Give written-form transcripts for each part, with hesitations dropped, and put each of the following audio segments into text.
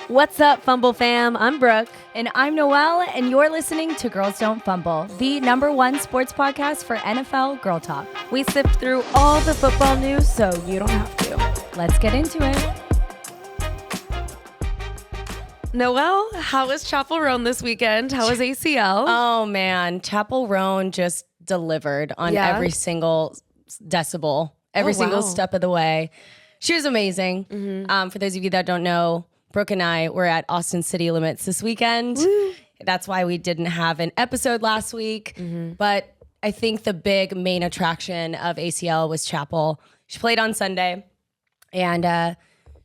What's up, Fumble fam? I'm Brooke. And I'm Noelle, and you're listening to Girls Don't Fumble, the #1 sports podcast for NFL Girl Talk. We sift through all the football news so you don't have to. Let's get into it. Noelle, how was Chapel Roan this weekend? How was ACL? Oh, man. Chapel Roan just delivered on every single decibel, every single step of the way. She was amazing. For those of you that don't know, Brooke and I were at Austin City Limits this weekend. Woo. That's why we didn't have an episode last week. But I think the big main attraction of ACL was Chapel. She played on Sunday, and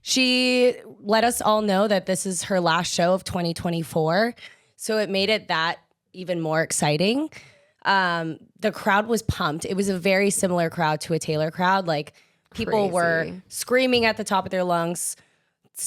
she let us all know that this is her last show of 2024. So it made it that even more exciting. The crowd was pumped. It was a very similar crowd to a Taylor crowd. Like, people were screaming at the top of their lungs,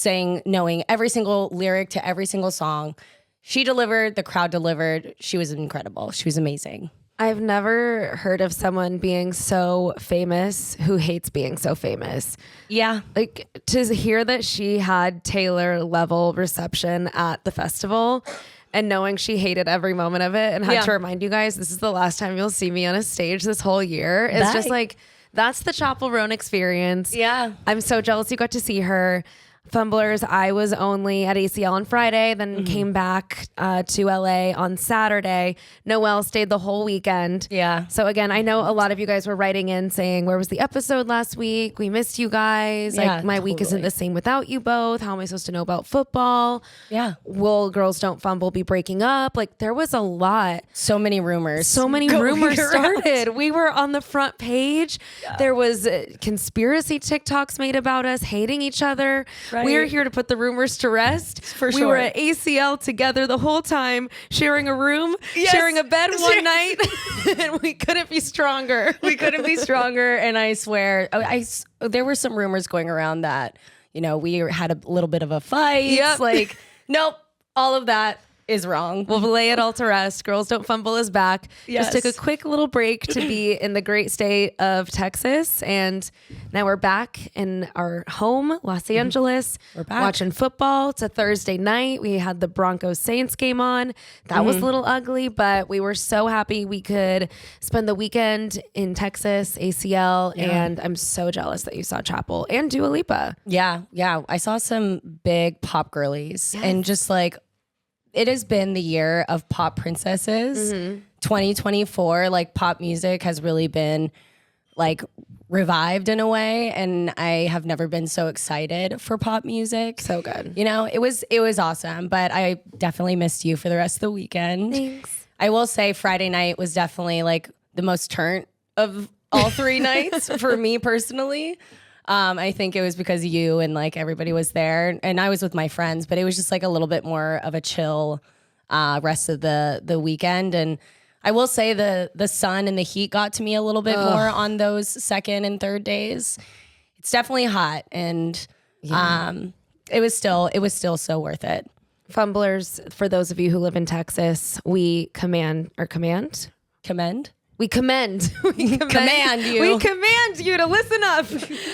knowing every single lyric to every single song. She delivered, the crowd delivered. She was incredible. She was amazing. I've never heard of someone being so famous who hates being so famous. Yeah. Like, to hear that she had Taylor level reception at the festival and knowing she hated every moment of it and had to remind you guys, this is the last time you'll see me on a stage this whole year. It's just like, that's the Chapel Roan experience. Yeah. I'm so jealous you got to see her. Fumblers, I was only at ACL on Friday, then came back to LA on Saturday. Noelle stayed the whole weekend. Yeah. So again, I know a lot of you guys were writing in saying, where was the episode last week? We missed you guys. Yeah, like, my week isn't the same without you both. How am I supposed to know about football? Yeah. Will Girls Don't Fumble be breaking up? Like, there was a lot. So many rumors. So many rumors started. We were on the front page. Yeah. There was conspiracy TikToks made about us hating each other. Right. We are here to put the rumors to rest. For sure. We were at ACL together the whole time, sharing a room, sharing a bed one night, and we couldn't be stronger. We couldn't be stronger. And I swear, there were some rumors going around that, we had a little bit of a fight. Yep. Like, nope, all of that is wrong. We'll lay it all to rest. Girls Don't Fumble is back. Yes. Just took a quick little break to be in the great state of Texas. And now we're back in our home, Los Angeles. We're back. Watching football. It's a Thursday night. We had the Broncos Saints game on. That was a little ugly, but we were so happy we could spend the weekend in Texas, ACL. Yeah. And I'm so jealous that you saw Chapel and Dua Lipa. Yeah. I saw some big pop girlies and just like, it has been the year of pop princesses. 2024, like, pop music has really been like revived in a way, and I have never been so excited for pop music. So good. It was awesome, but I definitely missed you for the rest of the weekend. Thanks. I will say Friday night was definitely like the most turnt of all 3 nights for me personally. I think it was because you and like everybody was there, and I was with my friends, but it was just like a little bit more of a chill rest of the weekend. And I will say the sun and the heat got to me a little bit more on those second and third days. It's definitely hot, and it was still so worth it. Fumblers, for those of you who live in Texas, we commend. We command you. We command you to listen up.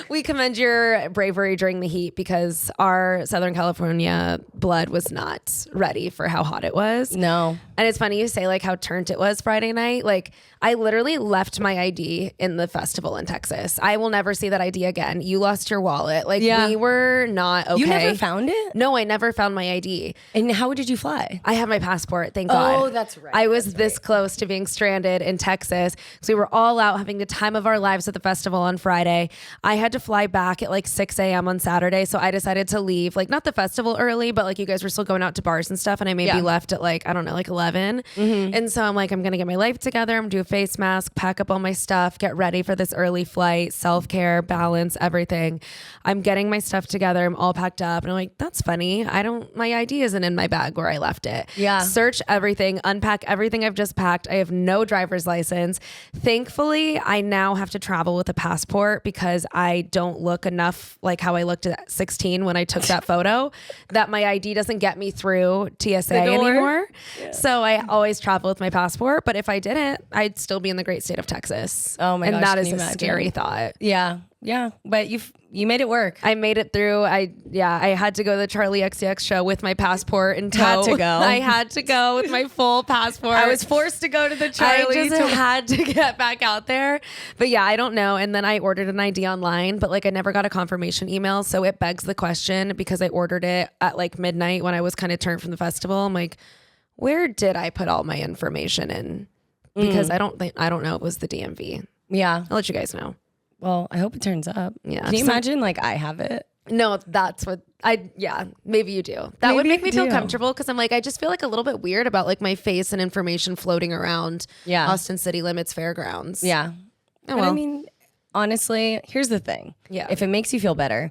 We commend your bravery during the heat, because our Southern California blood was not ready for how hot it was. No. And it's funny you say like how turnt it was Friday night. Like, I literally left my ID in the festival in Texas. I will never see that ID again. You lost your wallet. Like, we were not okay. You never found it? No, I never found my ID. And how did you fly? I have my passport, thank God. Oh, that's right. I was this close to being stranded in Texas. So we were all out having the time of our lives at the festival on Friday. I had to fly back at like 6 a.m. on Saturday. So I decided to leave, like, not the festival early, but like you guys were still going out to bars and stuff. And I maybe left at like, I don't know, like 11. And so I'm like, I'm going to get my life together. I'm going to do a face mask, pack up all my stuff, get ready for this early flight, self-care, balance, everything. I'm getting my stuff together. I'm all packed up. And I'm like, that's funny. My ID isn't in my bag where I left it. Yeah. Search everything, unpack everything I've just packed. I have no driver's license. Thankfully, I now have to travel with a passport because I don't look enough like how I looked at 16 when I took that photo, that my ID doesn't get me through TSA anymore. Yeah. So I always travel with my passport. But if I didn't, I'd still be in the great state of Texas. Oh my gosh. And that is a scary thought. Yeah. Yeah. But you you made it work. I made it through. I had to go to the Charlie XCX show with my passport in tow. Had to go. I had to go with my full passport. I was forced to go to the Charlie. I just had to get back out there. But yeah, I don't know. And then I ordered an ID online, but like I never got a confirmation email. So it begs the question, because I ordered it at like midnight when I was kind of turned from the festival. I'm like, where did I put all my information in? Because I don't know. It was the DMV. Yeah. I'll let you guys know. Well, I hope it turns up. Yeah. Can you imagine like I have it? No, that's what maybe you do. That would make me feel comfortable, because I'm like, I just feel like a little bit weird about like my face and information floating around Austin City Limits Fairgrounds. Yeah. Oh, but I mean, honestly, here's the thing. Yeah. If it makes you feel better,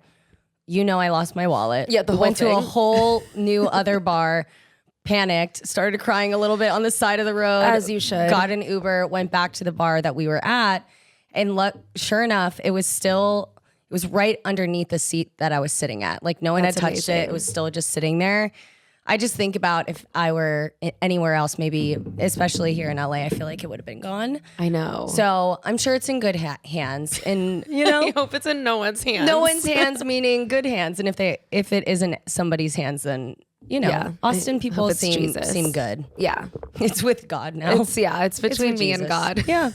I lost my wallet. Yeah, went to a whole new other bar, panicked, started crying a little bit on the side of the road. As you should. Got an Uber, went back to the bar that we were at. And sure enough, it was right underneath the seat that I was sitting at. Like no one had touched it. It was still just sitting there. I just think about if I were anywhere else, maybe, especially here in LA, I feel like it would have been gone. I know. So I'm sure it's in good hands. And, I hope it's in no one's hands. No one's hands, meaning good hands. And if it isn't somebody's hands, then Austin people seem good. Yeah. It's with God now. It's between me and God. Yeah.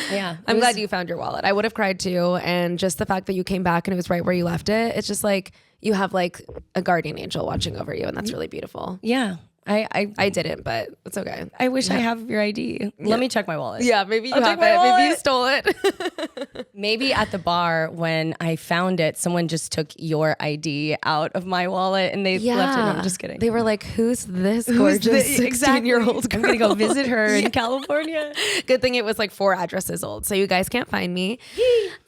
Yeah. I'm glad you found your wallet. I would have cried too. And just the fact that you came back and it was right where you left it, it's just like you have like a guardian angel watching over you, and that's really beautiful. Yeah. I didn't, but it's okay. I wish I have your ID. Let me check my wallet. Yeah, maybe you have it. Maybe you stole it. Maybe at the bar when I found it, someone just took your ID out of my wallet and they left it. I'm just kidding. They were like, "Who's this gorgeous 16-year-old girl? I'm gonna go visit her in California." Good thing it was like 4 addresses old, so you guys can't find me.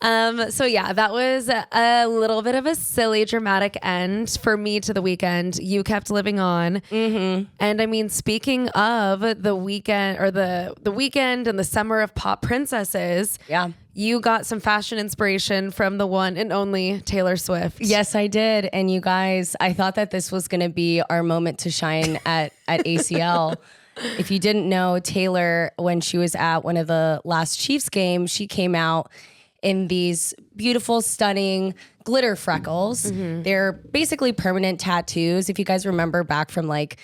So yeah, that was a little bit of a silly, dramatic end for me to the weekend. You kept living on. Mm-hmm. And I mean, speaking of the weekend, or the weekend and the summer of pop princesses, you got some fashion inspiration from the one and only Taylor Swift. Yes, I did. And you guys, I thought that this was going to be our moment to shine at ACL. If you didn't know, Taylor, when she was at one of the last Chiefs games, she came out in these beautiful, stunning glitter freckles. Mm-hmm. They're basically permanent tattoos. If you guys remember back from like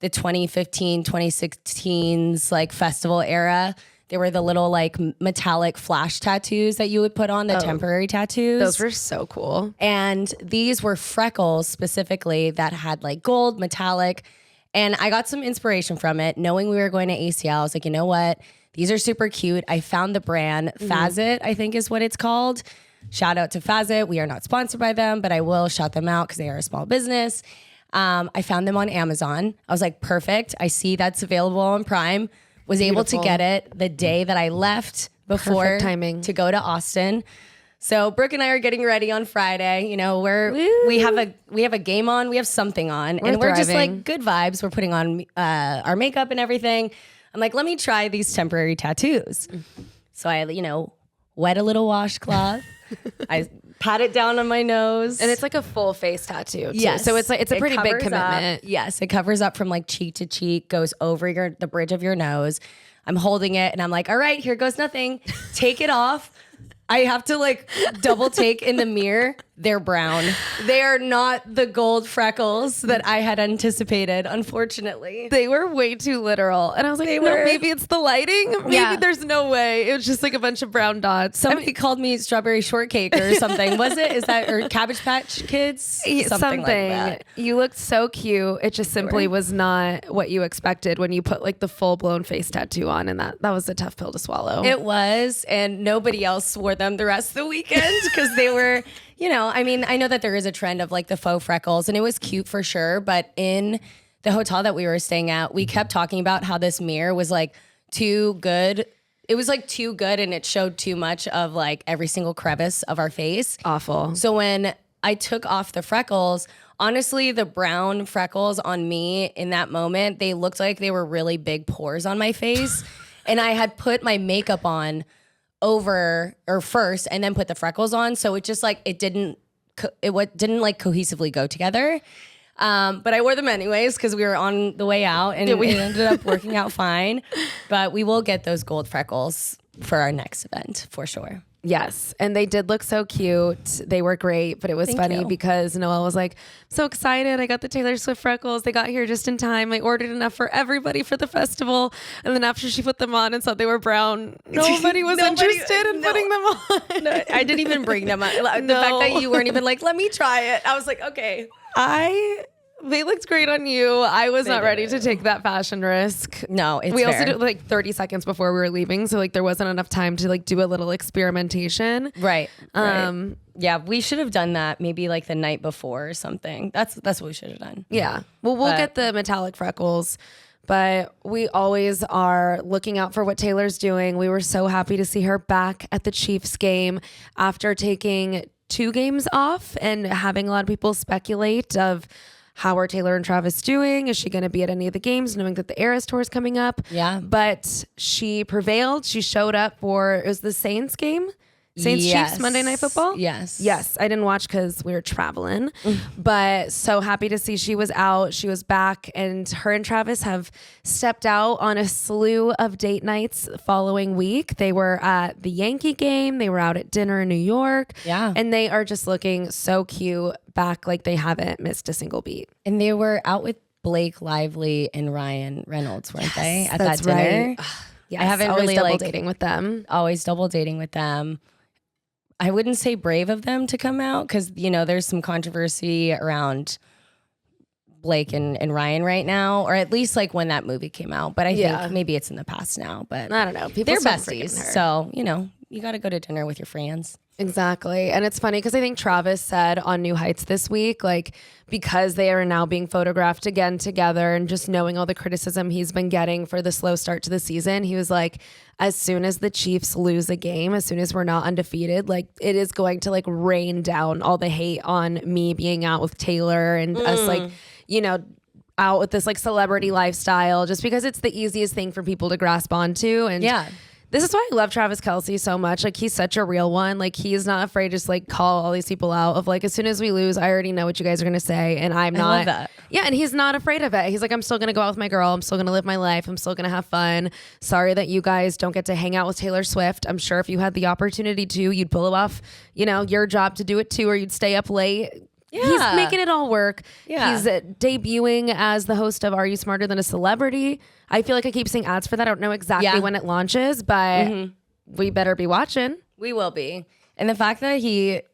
the 2015, 2016's like festival era, they were the little like metallic flash tattoos that you would put on, the temporary tattoos. Those were so cool. And these were freckles specifically that had like gold, metallic. And I got some inspiration from it. Knowing we were going to ACL, I was like, you know what? These are super cute. I found the brand, Fazit, I think is what it's called. Shout out to Fazit. We are not sponsored by them, but I will shout them out because they are a small business. I found them on Amazon. I was like, perfect. I see that's available on Prime. Was able to get it the day that I left before timing to go to Austin. So Brooke and I are getting ready on Friday. You know, we have a game on, we have something on, and we're just like good vibes. We're putting on our makeup and everything. I'm like, let me try these temporary tattoos. So I, wet a little washcloth. I pat it down on my nose. And it's like a full face tattoo too. Yes. So it's a pretty big commitment. Yes. It covers up from like cheek to cheek, goes over the bridge of your nose. I'm holding it and I'm like, all right, here goes nothing. Take it off. I have to like double take in the mirror. They're brown. They are not the gold freckles that I had anticipated, unfortunately. They were way too literal. And I was like, maybe it's the lighting. Maybe there's no way. It was just like a bunch of brown dots. Somebody called me strawberry shortcake or something. Was it? Is that, or Cabbage Patch Kids? Something like that. You looked so cute. It just simply was not what you expected when you put like the full blown face tattoo on. And that was a tough pill to swallow. It was. And nobody else wore them the rest of the weekend because they were... I mean, I know that there is a trend of like the faux freckles and it was cute for sure. But in the hotel that we were staying at, we kept talking about how this mirror was like too good. It was like too good and it showed too much of like every single crevice of our face. Awful. So when I took off the freckles, honestly, the brown freckles on me in that moment, they looked like they were really big pores on my face. And I had put my makeup on first and then put the freckles on, so it just like it didn't like cohesively go together, but I wore them anyways because we were on the way out and it ended up working out fine. But we will get those gold freckles for our next event for sure. Yes. And they did look so cute. They were great, but it was funny because Noelle was like, so excited. I got the Taylor Swift freckles. They got here just in time. I ordered enough for everybody for the festival. And then after she put them on and saw they were brown, nobody was interested in putting them on. No, I didn't even bring them on. The fact that you weren't even like, let me try it. I was like, okay. They looked great on you. I was not ready to take that fashion risk. No, it's we fair. also did like 30 seconds before we were leaving, so like there wasn't enough time to like do a little experimentation. Right. Yeah, we should have done that maybe like the night before or something. That's what we should have done. Yeah. Well, we'll get the metallic freckles, but we always are looking out for what Taylor's doing. We were so happy to see her back at the Chiefs game after taking 2 games off and having a lot of people speculate of how are Taylor and Travis doing? Is she going to be at any of the games, knowing that the Eras Tour is coming up? Yeah. But she prevailed. She showed up for, it was the Saints game? Chiefs Monday Night Football? Yes. Yes. I didn't watch because we were traveling, but so happy to see she was out. She was back, and her and Travis have stepped out on a slew of date nights the following week. They were at the Yankee game. They were out at dinner in New York. Yeah. And they are just looking so cute back, like they haven't missed a single beat. And they were out with Blake Lively and Ryan Reynolds, weren't they? At that dinner. Right. Yes, I haven't always really double dating with them. Always double dating with them. I wouldn't say brave of them to come out because, you know, there's some controversy around Blake and Ryan right now, or at least like when that movie came out. But I think maybe it's in the past now. But I don't know. People they're still besties. freaking her. So, you know, you got to go to dinner with your friends. Exactly. And it's funny because I think Travis said on New Heights this week, like, because they are now being photographed again together and just knowing all the criticism he's been getting for the slow start to the season, he was like, as soon as the Chiefs lose a game, as soon as we're not undefeated, like it is going to like rain down all the hate on me being out with Taylor and us like, you know, out with this like celebrity lifestyle, just because it's the easiest thing for people to grasp onto. And this is why I love Travis Kelce so much. Like, he's such a real one. Like, he's not afraid to just like call all these people out of like, as soon as we lose, I already know what you guys are going to say. And I'm not. I love that. Yeah. And he's not afraid of it. He's like, I'm still going to go out with my girl. I'm still going to live my life. I'm still going to have fun. Sorry that you guys don't get to hang out with Taylor Swift. I'm sure if you had the opportunity to, you'd pull off, you know, your job to do it too, or you'd stay up late. He's making it all work. He's debuting as the host of Are You Smarter Than a Celebrity? I feel like I keep seeing ads for that. I don't know exactly when it launches, but we better be watching. We will be. And the fact that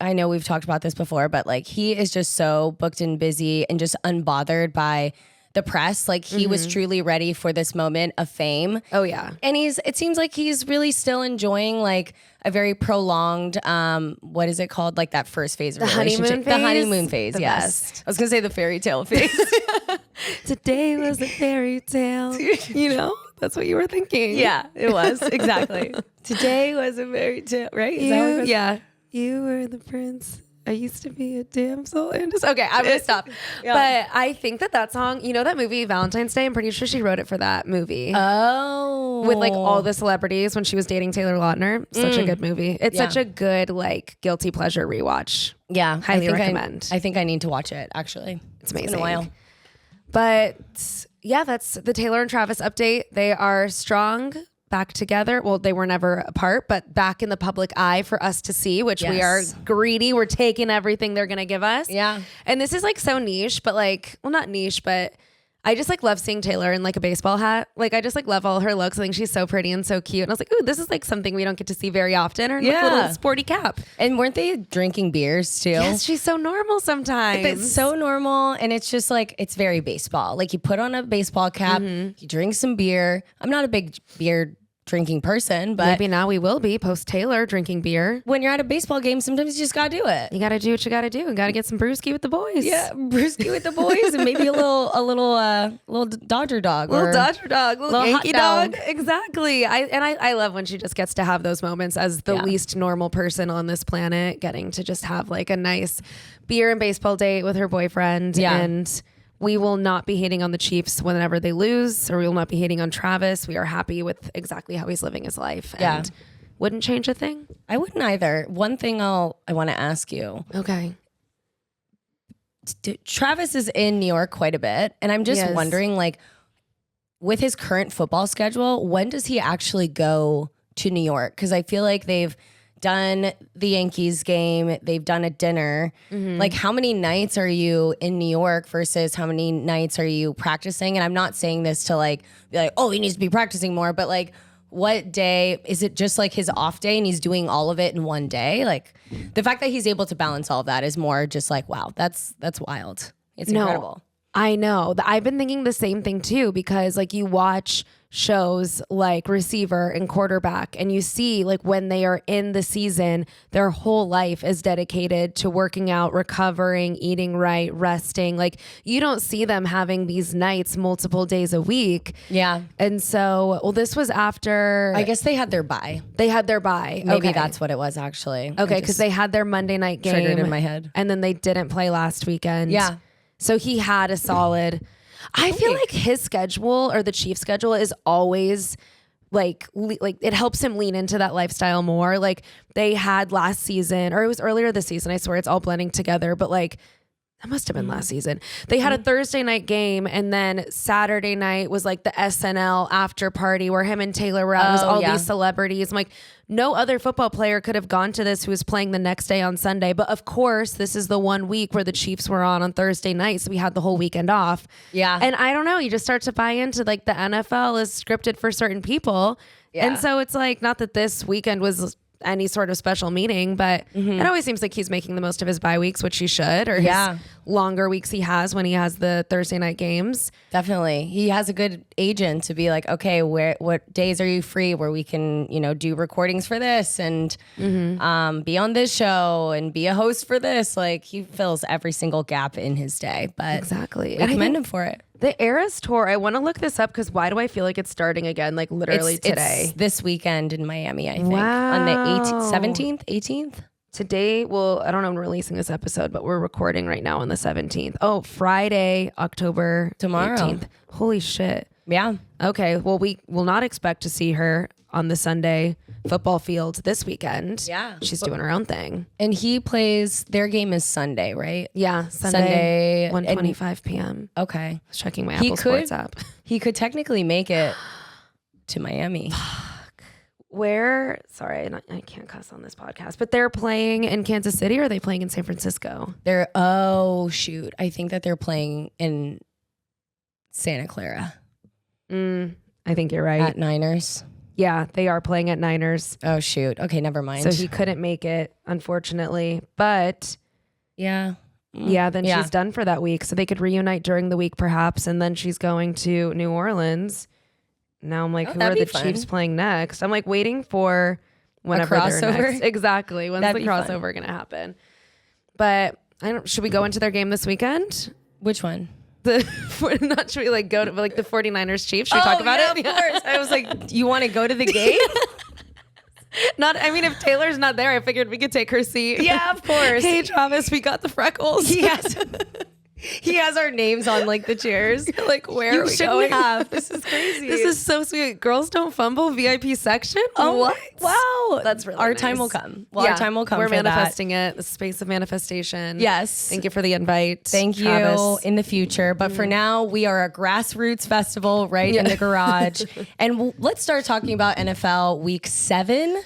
I know we've talked about this before, but like he is just so booked and busy and just unbothered by the press. Like he was truly ready for this moment of fame. Oh yeah. And it seems like he's really still enjoying like a very prolonged, what is it called? Like that first phase of the relationship. honeymoon phase? The honeymoon phase, The yes. best. I was gonna say the fairy tale phase. Today was a fairy tale. You know, that's what you were thinking. Yeah, it was. Exactly. Today was a fairy tale, right? Is that what it was? Yeah. You were the prince. I used to be a damsel in distress. Okay, I'm gonna stop. But I think that song, you know, that movie Valentine's Day, I'm pretty sure she wrote it for that movie. Oh. With like all the celebrities when she was dating Taylor Lautner. Such a good movie. It's such a good like guilty pleasure rewatch. Yeah. Highly recommend. I think I need to watch it actually. It's amazing. It's been a while. But yeah, that's the Taylor and Travis update. They are strong, back together. Well, they were never apart, but back in the public eye for us to see, which we are greedy. We're taking everything they're going to give us. Yeah. And this is like so niche, but like, well, not niche, but I just like love seeing Taylor in like a baseball hat. Like I just like love all her looks. I think she's so pretty and so cute. And I was like, ooh, this is like something we don't get to see very often. Or like a little sporty cap. And weren't they drinking beers too? Yes, she's so normal sometimes. It's so normal. And it's just like, it's very baseball. Like you put on a baseball cap, you drink some beer. I'm not a big beer drinking person, but maybe now we will be post Taylor drinking beer. When you're at a baseball game, sometimes you just gotta do it. You gotta do what you gotta do. You gotta get some brewski with the boys. Yeah, brewski with the boys, and maybe a little Dodger dog, little Dodger dog, little Yankee dog. dog. Exactly. I love when she just gets to have those moments as the least normal person on this planet, getting to just have like a nice beer and baseball date with her boyfriend. Yeah. And we will not be hating on the Chiefs whenever they lose, or we will not be hating on Travis. We are happy with exactly how he's living his life. And wouldn't change a thing. I wouldn't either. One thing I want to ask you. Okay. Travis is in New York quite a bit, and I'm just wondering, like, with his current football schedule, when does he actually go to New York? Because I feel like they've done the Yankees game. They've done a dinner. Like, how many nights are you in New York versus how many nights are you practicing? And I'm not saying this to like be like, oh, he needs to be practicing more, but like, what day is it? Just like his off day and he's doing all of it in one day? Like, the fact that he's able to balance all of that is more just like, wow, that's wild. It's incredible. I know. I've been thinking the same thing too, because like you watch shows like receiver and quarterback and you see like when they are in the season, their whole life is dedicated to working out, recovering, eating right, resting. Like you don't see them having these nights multiple days a week. Yeah. And so, well, this was after. I guess they had their bye. They had their bye. Maybe okay. that's what it was actually. Okay, because they had their Monday night game. Triggered in my head. And then they didn't play last weekend. Yeah. So he had a solid. I feel like his schedule or the Chiefs' schedule is always like it helps him lean into that lifestyle more. Like they had last season, or it was earlier this season. I swear it's all blending together, but like that must have been last season. They had a Thursday night game, and then Saturday night was like the SNL after party where him and Taylor were out. It was all these celebrities. I'm like, no other football player could have gone to this who was playing the next day on Sunday. But of course, this is the one week where the Chiefs were on Thursday night. So we had the whole weekend off. Yeah. And I don't know, you just start to buy into like the NFL is scripted for certain people. Yeah. And so it's like, not that this weekend was any sort of special meeting, but it always seems like he's making the most of his bye weeks, which he should, or his longer weeks he has when he has the Thursday night games. Definitely. He has a good agent to be like, okay, what days are you free where we can, do recordings for this and be on this show and be a host for this. Like he fills every single gap in his day, but exactly. I commend him for it. The Eras Tour, I want to look this up because why do I feel like it's starting again, like literally today? It's this weekend in Miami, I think. Wow. On the 17th, 18th? Today, well, I don't know when we're releasing this episode, but we're recording right now on the 17th. Oh, Friday, October tomorrow. 18th. Holy shit. Yeah. Okay, well, we will not expect to see her on the Sunday football field this weekend. Yeah. She's doing her own thing. And he plays, their game is Sunday, right? Yeah, Sunday 1:25 p.m. Okay. I was checking my Apple Sports app. He could technically make it to Miami. Where, sorry, I can't cuss on this podcast, but they're playing in Kansas City or are they playing in San Francisco? I think that they're playing in Santa Clara. I think you're right. At Niners. Yeah, they are playing at Niners. Oh, shoot. Okay, never mind. So he couldn't make it, unfortunately. But yeah, then she's done for that week. So they could reunite during the week, perhaps. And then she's going to New Orleans. Now I'm like, who are the Chiefs playing next? I'm like waiting for whenever they're next. Exactly. When's the crossover going to happen? But should we go into their game this weekend? Which one? Should we like go to like the 49ers Chiefs? Should we talk about it? Of course. I was like, you want to go to the game? If Taylor's not there, I figured we could take her seat. Yeah, of course. Hey, Travis, we got the freckles. Yes. He has our names on like the chairs. Like, where are we going? This is crazy. This is so sweet. Girls Don't Fumble VIP section. Oh, what? Wow. That's really our nice. time will come. Well, our time will come. We're for manifesting it. The space of manifestation. Yes. Thank you for the invite. Thank Travis. you in the future. But for now, we are a grassroots festival right in the garage. And let's start talking about NFL Week 7.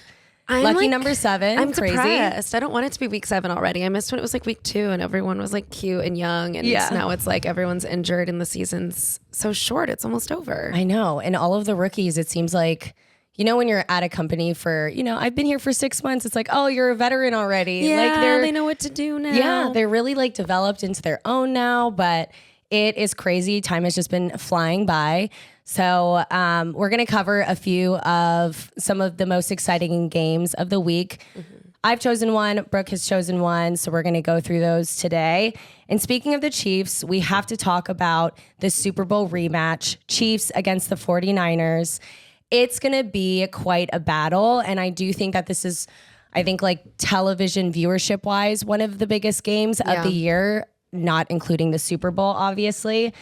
Lucky number 7. I'm crazy. Depressed. I don't want it to be week 7 already. I missed when it was like week 2 and everyone was like cute and young. And now it's like everyone's injured and the season's so short. It's almost over. I know. And all of the rookies, it seems like, when you're at a company for, I've been here for 6 months. It's like, oh, you're a veteran already. Yeah, they know what to do now. Yeah, they're really like developed into their own now. But it is crazy. Time has just been flying by. So we're going to cover a few of some of the most exciting games of the week. I've chosen one. Brooke has chosen one. So we're going to go through those today. And speaking of the Chiefs, we have to talk about the Super Bowl rematch, Chiefs against the 49ers. It's going to be quite a battle. And I do think that this is, like television viewership wise, one of the biggest games of the year, not including the Super Bowl, obviously.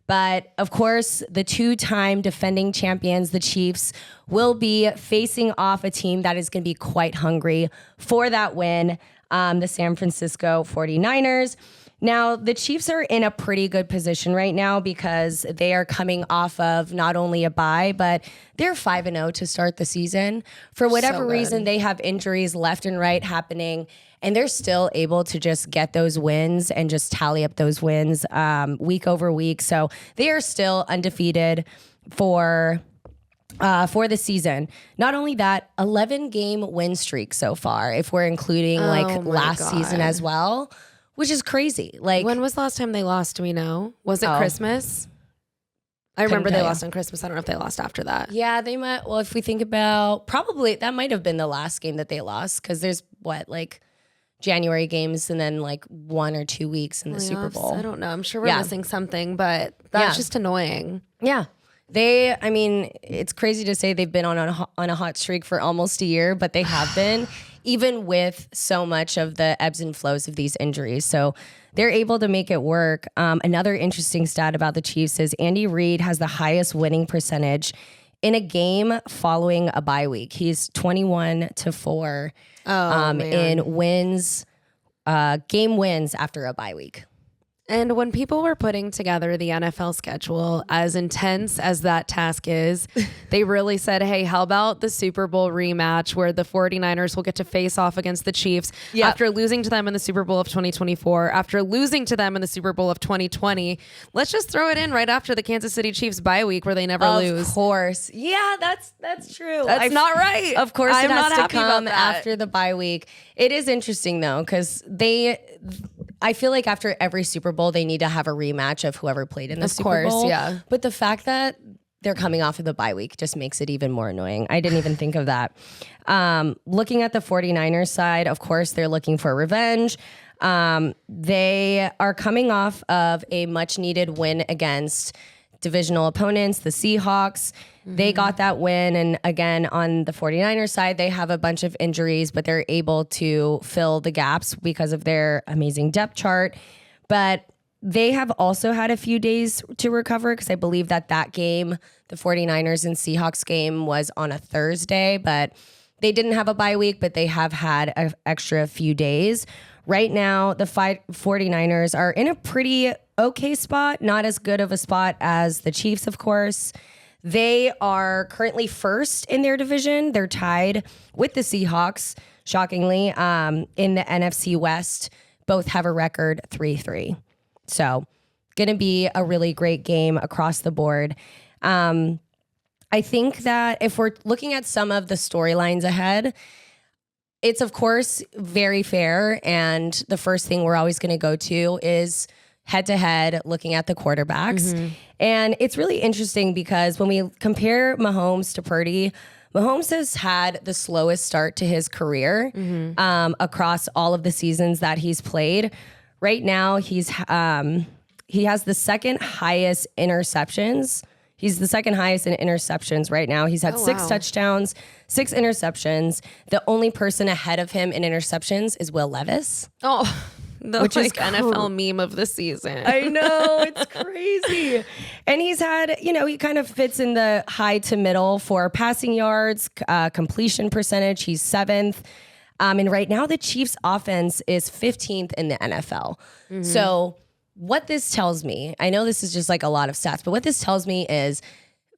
But of course, the 2-time defending champions, the Chiefs, will be facing off a team that is going to be quite hungry for that win, the San Francisco 49ers. Now, the Chiefs are in a pretty good position right now because they are coming off of not only a bye, but they're 5-0 to start the season. For whatever reason, they have injuries left and right happening, and they're still able to just get those wins and just tally up those wins week over week. So they are still undefeated for the season. Not only that, 11-game win streak so far, if we're including last season as well. Which is crazy. Like, when was the last time they lost? Do we know? Was it Christmas? I remember they lost on Christmas. I don't know if they lost after that. Yeah, they might. Well, if we think about, probably that might have been the last game that they lost, because there's January games and then 1 or 2 weeks in the Super Bowl. I don't know. I'm sure we're missing something, but that's just annoying. Yeah. It's crazy to say they've been on a hot streak for almost a year, but they have been, even with so much of the ebbs and flows of these injuries. So they're able to make it work. Another interesting stat about the Chiefs is Andy Reid has the highest winning percentage in a game following a bye week. He's 21-4 in wins, game wins after a bye week. And when people were putting together the NFL schedule, as intense as that task is, they really said, hey, how about the Super Bowl rematch where the 49ers will get to face off against the Chiefs after losing to them in the Super Bowl of 2024, after losing to them in the Super Bowl of 2020. Let's just throw it in right after the Kansas City Chiefs bye week where they never lose. Of course. Yeah, that's true. That's not right. Of course, I'm it has not to happy come about that. after the bye week. It is interesting, though, because I feel like after every Super Bowl, they need to have a rematch of whoever played in the Super Bowl. Yeah. But the fact that they're coming off of the bye week just makes it even more annoying. I didn't even think of that. Looking at the 49ers side, of course, they're looking for revenge. They are coming off of a much needed win against divisional opponents, the Seahawks. They got that win. And again, on the 49ers side, they have a bunch of injuries, but they're able to fill the gaps because of their amazing depth chart. But they have also had a few days to recover, because I believe that game, the 49ers and Seahawks game, was on a Thursday, but they didn't have a bye week, but they have had an extra few days. Right now, the 49ers are in a pretty okay spot, not as good of a spot as the Chiefs, of course. They are currently first in their division. They're tied with the Seahawks, shockingly, in the NFC West. Both have a record 3-3. So going to be a really great game across the board. I think that if we're looking at some of the storylines ahead, it's, of course, very fair. And the first thing we're always going to go to is head-to-head, looking at the quarterbacks. Mm-hmm. And it's really interesting because when we compare Mahomes to Purdy, Mahomes has had the slowest start to his career across all of the seasons that he's played. Right now, he has the second highest interceptions. He's the second highest in interceptions right now. He's had 6 touchdowns, 6 interceptions. The only person ahead of him in interceptions is Will Levis. Which is NFL meme of the season. I know, it's crazy. And he's had, he kind of fits in the high to middle for passing yards, completion percentage. He's 7th. And right now the Chiefs offense is 15th in the NFL. Mm-hmm. So what this tells me, I know this is just a lot of stats, but what this tells me is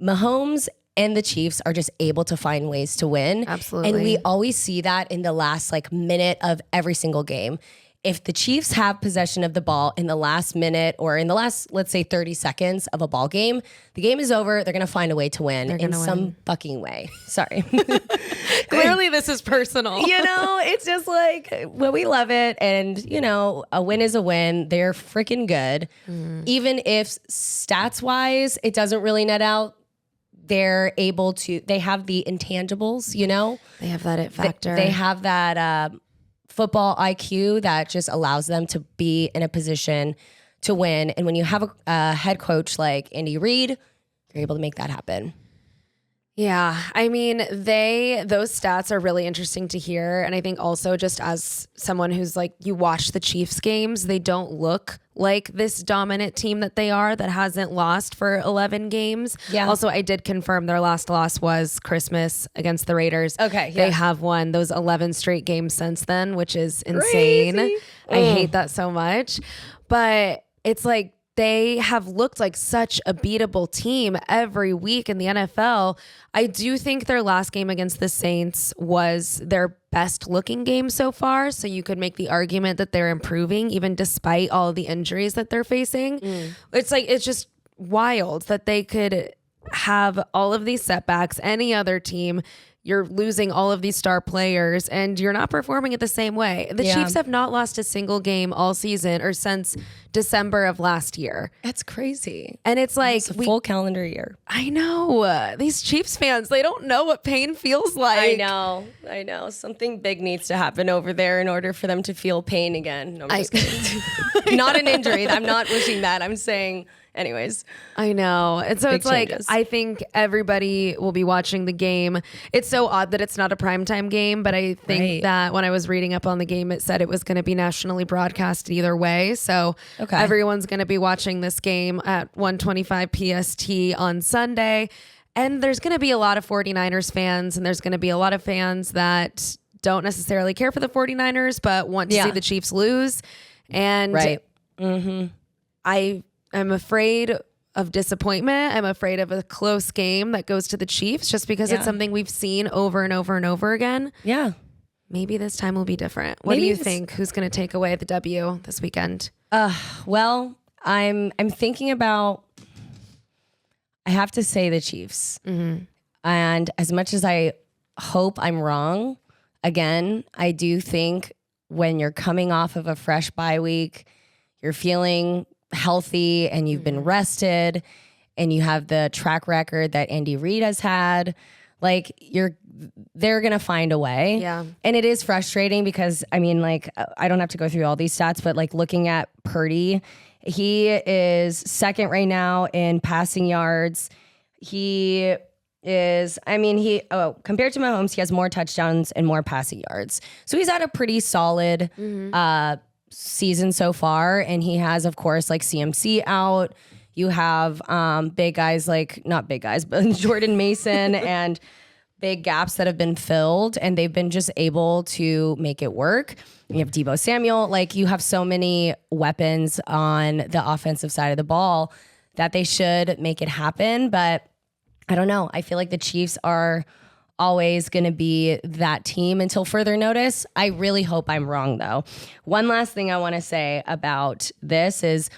Mahomes and the Chiefs are just able to find ways to win. Absolutely. And we always see that in the last minute of every single game. If the Chiefs have possession of the ball in the last minute or in the last, let's say, 30 seconds of a ball game, the game is over. They're going to find a way to win in some fucking way. Sorry. Clearly, this is personal. It's just well, we love it. And, a win is a win. They're freaking good. Even if stats-wise, it doesn't really net out, they're able to, they have the intangibles, They have that it factor. They have that football IQ that just allows them to be in a position to win. And when you have a head coach like Andy Reid, you're able to make that happen. Yeah, I mean, those stats are really interesting to hear. And I think also just as someone who's you watch the Chiefs games, they don't look like this dominant team that they are that hasn't lost for 11 games. Yeah. Also, I did confirm their last loss was Christmas against the Raiders. Okay. Yeah. They have won those 11 straight games since then, which is insane. Crazy. I hate that so much. but it's like they have looked like such a beatable team every week in the NFL. I do think their last game against the Saints was their best looking game so far. So you could make the argument that they're improving even despite all of the injuries that they're facing. It's just wild that they could have all of these setbacks. Any other team, you're losing all of these star players and you're not performing it the same way. The Chiefs have not lost a single game all season or since December of last year. That's crazy. And it's like a full calendar year. I know. These Chiefs fans, they don't know what pain feels like. I know. Something big needs to happen over there in order for them to feel pain again. No, I'm just kidding. Not an injury. I'm not wishing that. I'm saying, anyways. I know. And so it's changes. like, I think everybody will be watching the game. It's so odd that it's not a primetime game, but I think that when I was reading up on the game, it said it was going to be nationally broadcast either way. So everyone's going to be watching this game at 1:25 PST on Sunday. And there's going to be a lot of 49ers fans, and there's going to be a lot of fans that don't necessarily care for the 49ers, but want to see the Chiefs lose. And I'm afraid of disappointment. I'm afraid of a close game that goes to the Chiefs just because it's something we've seen over and over and over again. Yeah. Maybe this time will be different. What do you think? Who's going to take away the W this weekend? Well, I'm thinking about, I have to say the Chiefs. And as much as I hope I'm wrong, again, I do think when you're coming off of a fresh bye week, you're feeling healthy and you've been rested and you have the track record that Andy Reid has had, like they're going to find a way. Yeah. And it is frustrating because I mean, like, I don't have to go through all these stats, but like looking at Purdy, he is second right now in passing yards. He is, compared to Mahomes, he has more touchdowns and more passing yards. So he's had a pretty solid season so far. And he has, of course, like CMC out. You have big guys, like not big guys, but Jordan Mason and big gaps that have been filled, and they've been just able to make it work. You have Deebo Samuel. Like, you have so many weapons on the offensive side of the ball that they should make it happen. But I don't know. I feel like the Chiefs are always going to be that team until further notice. I really hope I'm wrong, though. One last thing I want to say about this is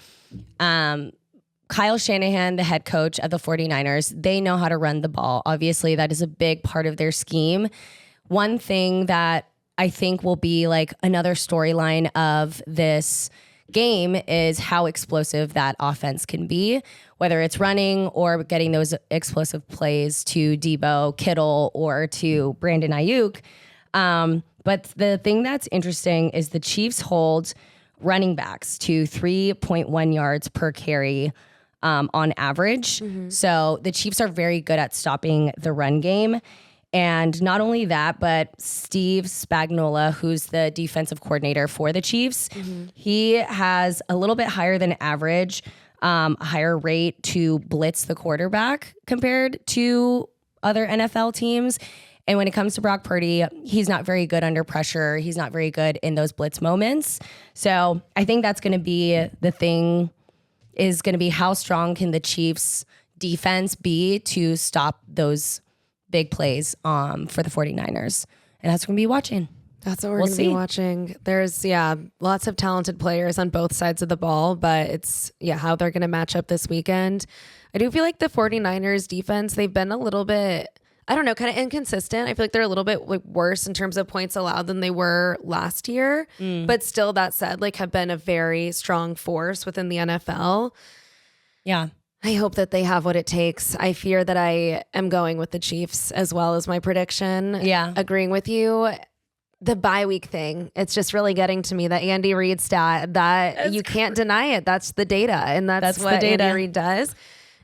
Kyle Shanahan, the head coach of the 49ers, they know how to run the ball. Obviously, that is a big part of their scheme. One thing that I think will be like another storyline of this game is how explosive that offense can be, whether it's running or getting those explosive plays to Deebo, Kittle, or to Brandon Ayuk. But the thing that's interesting is the Chiefs hold running backs to 3.1 yards per carry on average. So the Chiefs are very good at stopping the run game. And not only that, but Steve Spagnuolo, who's the defensive coordinator for the Chiefs, he has a little bit higher than average, higher rate to blitz the quarterback compared to other NFL teams. And when it comes to Brock Purdy, he's not very good under pressure. He's not very good in those blitz moments. So I think that's going to be the thing, is going to be how strong can the Chiefs defense be to stop those big plays for the 49ers. And that's going to be watching. That's what we're going to be watching. There's, lots of talented players on both sides of the ball, but it's, how they're going to match up this weekend. I do feel like the 49ers defense, they've been a little bit, I don't know, kind of inconsistent. I feel like they're a little bit like worse in terms of points allowed than they were last year. But still, that said, like, have been a very strong force within the NFL. Yeah. I hope that they have what it takes. I fear that I am going with the Chiefs as well as my prediction. Yeah. Agreeing with you. The bye week thing, it's just really getting to me. That Andy Reid stat, that you can't deny it. That's the data. And that's what Andy Reid does.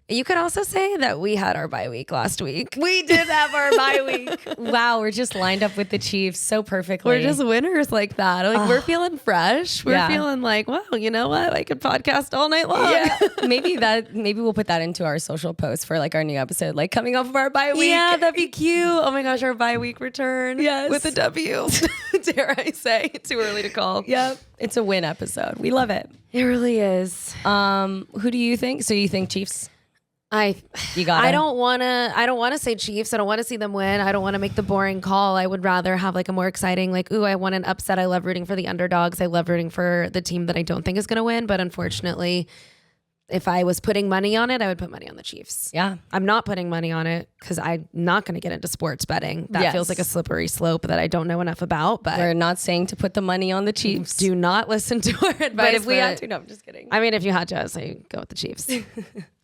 You could also say that we had our bye week last week. We did have our bye week. Wow, we're just lined up with the Chiefs so perfectly. We're just winners like that. Like, we're feeling fresh. We're feeling like, wow, you know what? I could podcast all night long. Yeah. Maybe we'll put that into our social post for like our new episode, like coming off of our bye week. Yeah, that'd be cute. Oh my gosh, our bye week return with a W. dare I say. Too early to call. Yep. It's a win episode. We love it. It really is. Who do you think? So you think Chiefs? I don't want to say Chiefs. I don't want to see them win. I don't want to make the boring call. I would rather have like a more exciting, like, ooh, I want an upset. I love rooting for the underdogs. I love rooting for the team that I don't think is going to win. But unfortunately, if I was putting money on it, I would put money on the Chiefs. Yeah. I'm not putting money on it because I'm not going to get into sports betting. That feels like a slippery slope that I don't know enough about. But we're not saying to put the money on the Chiefs. Do not listen to our advice. But if we had to, no, I'm just kidding. I mean, if you had to, I'd say go with the Chiefs.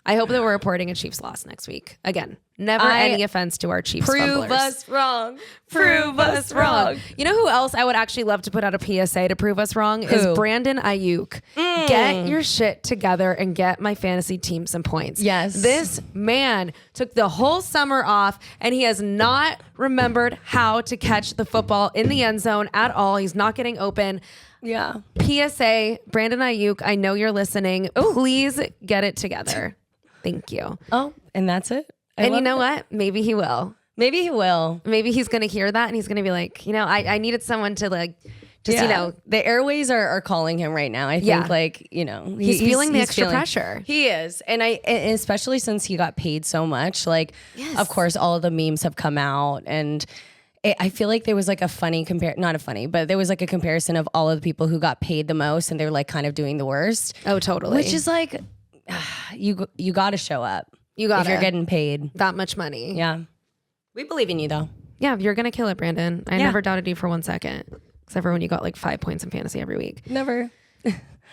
I hope that we're reporting a Chiefs loss next week. Again, never any offense to our Chiefs fumblers. Prove us wrong. Prove us wrong. You know who else I would actually love to put out a PSA to prove us wrong is Brandon Ayuk. Get your shit together and get my fantasy team some points. Yes. This man took the whole summer off and he has not remembered how to catch the football in the end zone at all. He's not getting open. Yeah. PSA, Brandon Ayuk, I know you're listening. Please get it together. Thank you. Oh, and that's it. And you know what? Maybe he will. Maybe he will. Maybe he's going to hear that and he's going to be like, I needed someone to like, just, the airways are calling him right now. I think he's feeling the extra pressure. He is. And especially since he got paid so much, of course, all of the memes have come out and I feel like there was like a funny but there was like a comparison of all of the people who got paid the most and they're like kind of doing the worst. Oh, totally. Which is like, you got to show up. If you're getting paid that much money. Yeah. We believe in you though. Yeah, you're going to kill it, Brandon. I never doubted you for 1 second. Except for when you got like 5 points in fantasy every week. Never.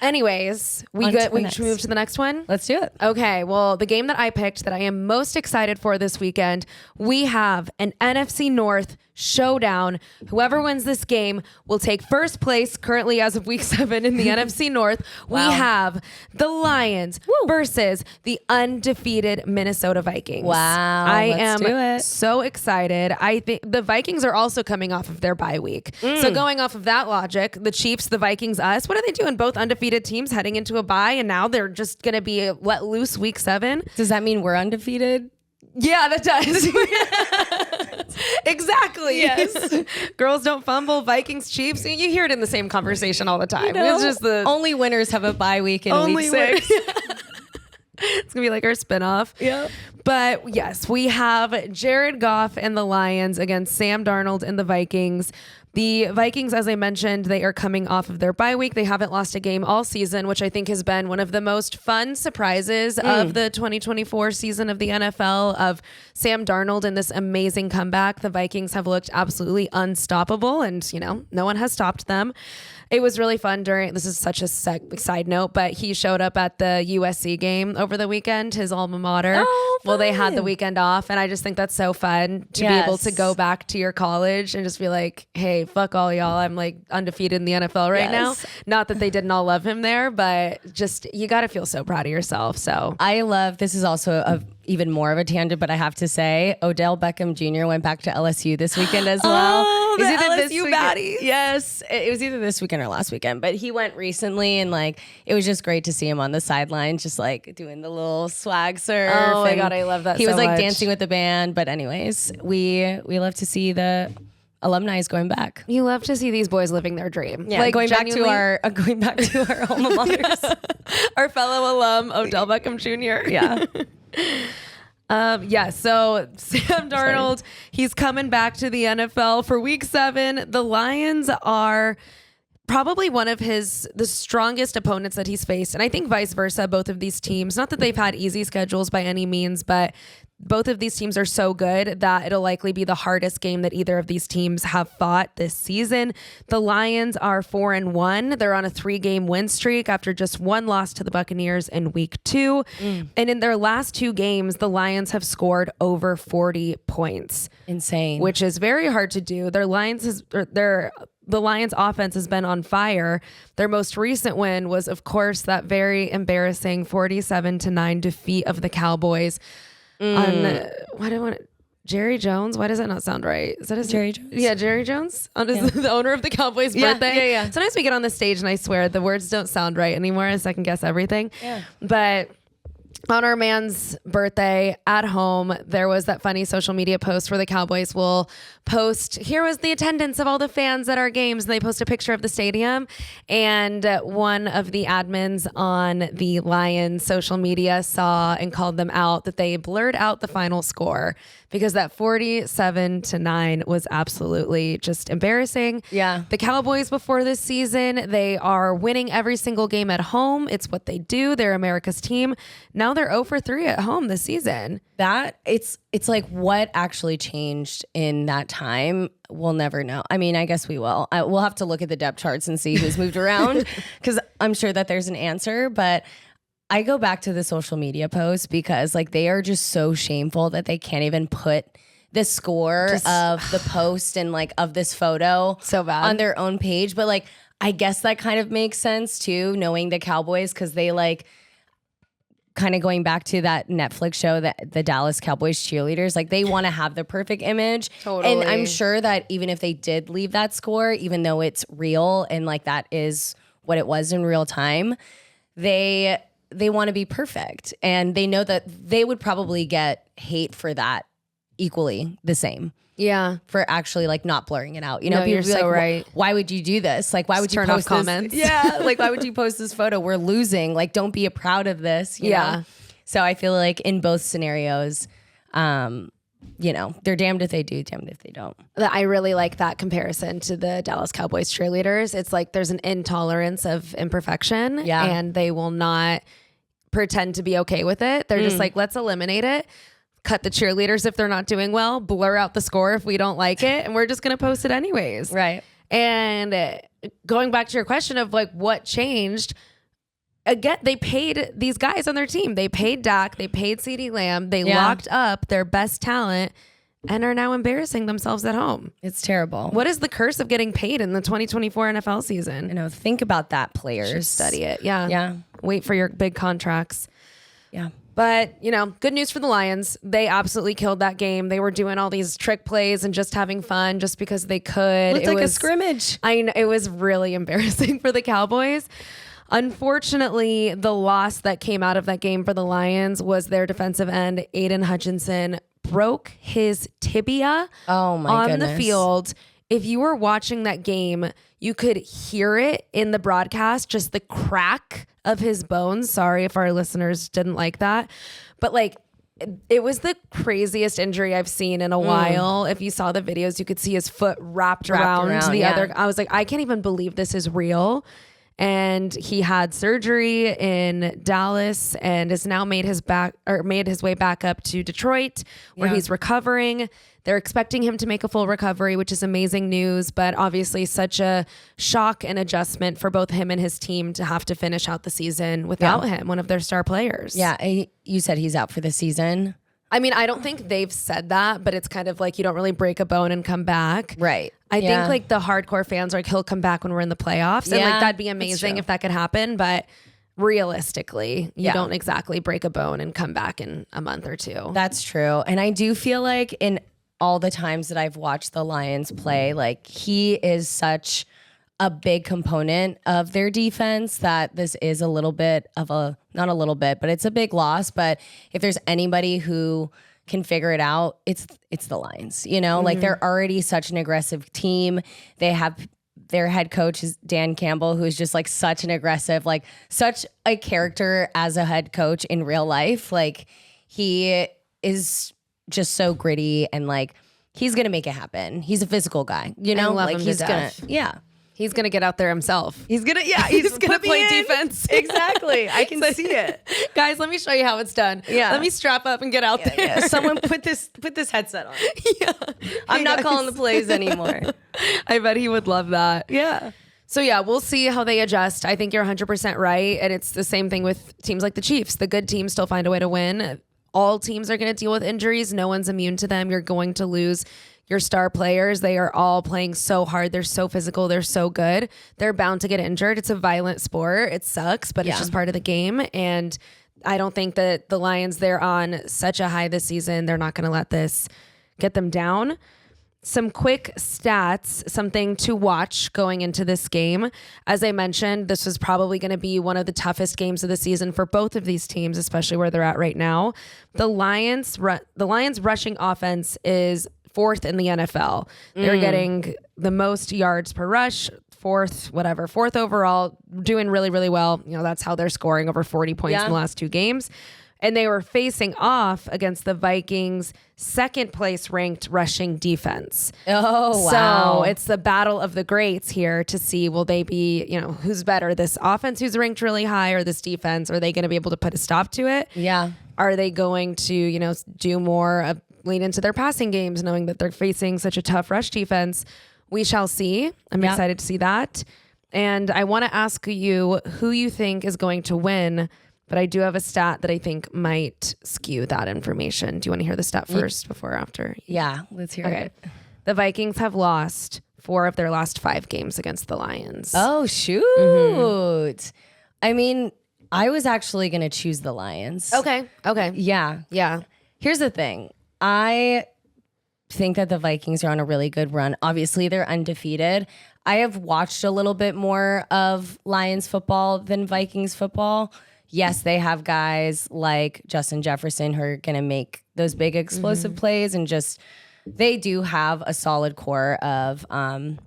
Anyways, we should move to the next one. Let's do it. Okay, well, the game that I picked that I am most excited for this weekend, we have an NFC North showdown. Whoever wins this game will take first place currently as of week 7 in the NFC North. Wow. We have the Lions versus the undefeated Minnesota Vikings. Wow. I am so excited. I think the Vikings are also coming off of their bye week. So going off of that logic, the Chiefs, the Vikings, us, what are they doing? Both undefeated teams heading into a bye and now they're just going to be let loose week 7. Does that mean we're undefeated? Yeah, that does. Exactly. Yes. Girls Don't Fumble, Vikings, Chiefs. You hear it in the same conversation all the time. It's just the only winners have a bye week in week 6. It's going to be like our spinoff. Yeah. But yes, we have Jared Goff and the Lions against Sam Darnold and the Vikings. The Vikings, as I mentioned, they are coming off of their bye week. They haven't lost a game all season, which I think has been one of the most fun surprises of the 2024 season of the NFL, of Sam Darnold and this amazing comeback. The Vikings have looked absolutely unstoppable and, no one has stopped them. It was really fun this is such a side note, but he showed up at the USC game over the weekend, his alma mater. Oh, well, they had the weekend off, and I just think that's so fun to be able to go back to your college and just be like, hey, fuck all y'all. I'm like undefeated in the NFL right now. Not that they didn't all love him there, but just you got to feel so proud of yourself. So I love, this is also even more of a tangent, but I have to say, Odell Beckham Jr. went back to LSU this weekend as well. Oh, the LSU baddies. Yes, it was either this weekend or last weekend, but he went recently, and it was just great to see him on the sideline, just doing the little swag surf. Oh my God, I love that. He was much. dancing with the band. But anyways, we love to see the alumni is going back. You love to see these boys living their dream. Yeah, going back to our alma maters, our fellow alum Odell Beckham Jr. Yeah. So Sam Darnold, he's coming back to the NFL for week 7. The Lions are probably one of the strongest opponents that he's faced. And I think vice versa, both of these teams, not that they've had easy schedules by any means, but both of these teams are so good that it'll likely be the hardest game that either of these teams have fought this season. The Lions are 4-1. They're on a 3-game win streak after just one loss to the Buccaneers in week 2. And in their last 2 games, the Lions have scored over 40 points. Insane. Which is very hard to do. The Lions offense has been on fire. Their most recent win was, of course, that very embarrassing 47-9 defeat of the Cowboys. Jerry Jones? Why does that not sound right? Is that his Jerry Jones? Yeah, Jerry Jones, the owner of the Cowboys' birthday. Yeah. Sometimes we get on the stage and I swear the words don't sound right anymore. I second guess everything. Yeah. But on our man's birthday at home, there was that funny social media post where the Cowboys will post, here was the attendance of all the fans at our games. And they post a picture of the stadium. And one of the admins on the Lions social media saw and called them out that they blurred out the final score because that 47-9 was absolutely just embarrassing. Yeah. The Cowboys before this season, they are winning every single game at home. It's what they do. They're America's team. Now they're 0-3 at home this season. That it's like what actually changed in that time. We'll never know. I mean, I guess we will. We'll have to look at the depth charts and see who's moved around because I'm sure that there's an answer. But I go back to the social media posts because like they are just so shameful that they can't even put the score of the post and like of this photo so bad on their own page. But like, I guess that kind of makes sense too, knowing the Cowboys, because they like kind of going back to that Netflix show, that the Dallas Cowboys cheerleaders, like they want to have the perfect image. Totally. And I'm sure that even if they did leave that score, even though it's real and like that is what it was in real time, they want to be perfect. And they know that they would probably get hate for that equally the same. Yeah. For actually like not blurring it out. You know, No, you're people be so like, right. Why would you do this? Like, why would you turn post off this? comments. Yeah. Like, why would you post this photo? We're losing. Like, don't be proud of this. You know? So I feel like in both scenarios, you know, they're damned if they do, damned if they don't. I really like that comparison to the Dallas Cowboys cheerleaders. It's like there's an intolerance of imperfection. Yeah. And they will not pretend to be okay with it. They're just like, let's eliminate it. Cut the cheerleaders if they're not doing well, blur out the score if we don't like it, and we're just going to post it anyways. Right. And going back to your question of like what changed, again, they paid these guys on their team. They paid Dak, they paid CeeDee Lamb, they locked up their best talent and are now embarrassing themselves at home. It's terrible. What is the curse of getting paid in the 2024 NFL season? You know, think about that, players. Should study it. Yeah. Yeah. Wait for your big contracts. Yeah. But, you know, good news for the Lions. They absolutely killed that game. They were doing all these trick plays and just having fun just because they could. Looked like a scrimmage. I know, it was really embarrassing for the Cowboys. Unfortunately, the loss that came out of that game for the Lions was their defensive end, Aiden Hutchinson, broke his tibia on goodness. the field. If you were watching that game, you could hear it in the broadcast, just the crack of his bones. Sorry if our listeners didn't like that. But like, it was the craziest injury I've seen in a while. If you saw the videos, you could see his foot wrapped around the other. I was like, I can't even believe this is real. And he had surgery in Dallas and has now made his way back up to Detroit, where he's recovering. They're expecting him to make a full recovery, which is amazing news, but obviously such a shock and adjustment for both him and his team to have to finish out the season without him, one of their star players. Yeah. You said he's out for the season. I mean, I don't think they've said that, but it's kind of like you don't really break a bone and come back. Right. I think like the hardcore fans are like, he'll come back when we're in the playoffs. And like that'd be amazing if that could happen. But realistically, you don't exactly break a bone and come back in a month or two. That's true. And I do feel like in all the times that I've watched the Lions play, like he is such a big component of their defense that this is a little bit of a, not a little bit, but it's a big loss. But if there's anybody who can figure it out, it's the Lions, you know, like they're already such an aggressive team. They have their head coach is Dan Campbell, who's just like such an aggressive, like such a character as a head coach in real life. Like he is just so gritty and like, he's going to make it happen. He's a physical guy, you know, like he's going to, He's going to get out there himself. He's going to, he's going to play defense. Exactly. I can see it. Guys, let me show you how it's done. Yeah. Let me strap up and get out there. Yeah. Someone put this headset on. Yeah. I'm not calling the plays anymore. I bet he would love that. Yeah. So yeah, we'll see how they adjust. I think you're 100% right. And it's the same thing with teams like the Chiefs. The good teams still find a way to win. All teams are going to deal with injuries. No one's immune to them. You're going to lose your star players. They are all playing so hard. They're so physical. They're so good. They're bound to get injured. It's a violent sport. It sucks, but it's just part of the game. And I don't think that the Lions, they're on such a high this season. They're not going to let this get them down. Some quick stats, something to watch going into this game. As I mentioned, this was probably going to be one of the toughest games of the season for both of these teams, especially where they're at right now. The Lions rushing offense is 4th in the NFL. They're getting the most yards per rush, 4th overall, doing really, really well. That's how they're scoring over 40 points in the last 2 games. And they were facing off against the Vikings' 2nd place ranked rushing defense. Oh, wow. So it's the battle of the greats here to see, will they be, who's better, this offense who's ranked really high or this defense? Are they going to be able to put a stop to it? Yeah. Are they going to, do more, lean into their passing games, knowing that they're facing such a tough rush defense? We shall see. I'm excited to see that. And I want to ask you who you think is going to win. But I do have a stat that I think might skew that information. Do you want to hear the stat first before or after? Yeah, let's hear it. The Vikings have lost 4 of their last 5 games against the Lions. Oh, shoot. I mean, I was actually going to choose the Lions. Okay. Yeah. Here's the thing. I think that the Vikings are on a really good run. Obviously, they're undefeated. I have watched a little bit more of Lions football than Vikings football. Yes, they have guys like Justin Jefferson who are going to make those big explosive plays, and just they do have a solid core of on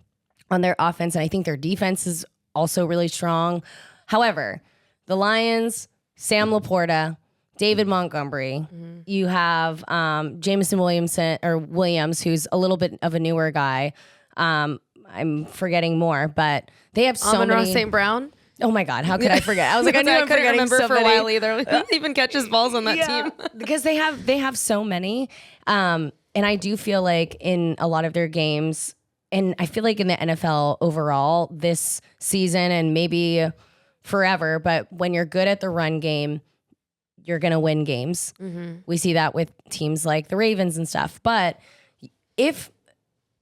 their offense, and I think their defense is also really strong. However, the Lions, Sam Laporta, David Montgomery, you have Jameson Williams, who's a little bit of a newer guy. I'm forgetting more, but they have so Amon-Ra many. St. Brown. Oh my God, how could I forget? I was like, I knew I'm couldn't forgetting remember so for a many. while either. He even catches balls on that team. Because they have so many. And I do feel like in a lot of their games, and I feel like in the NFL overall this season and maybe forever, but when you're good at the run game, you're going to win games. We see that with teams like the Ravens and stuff. But if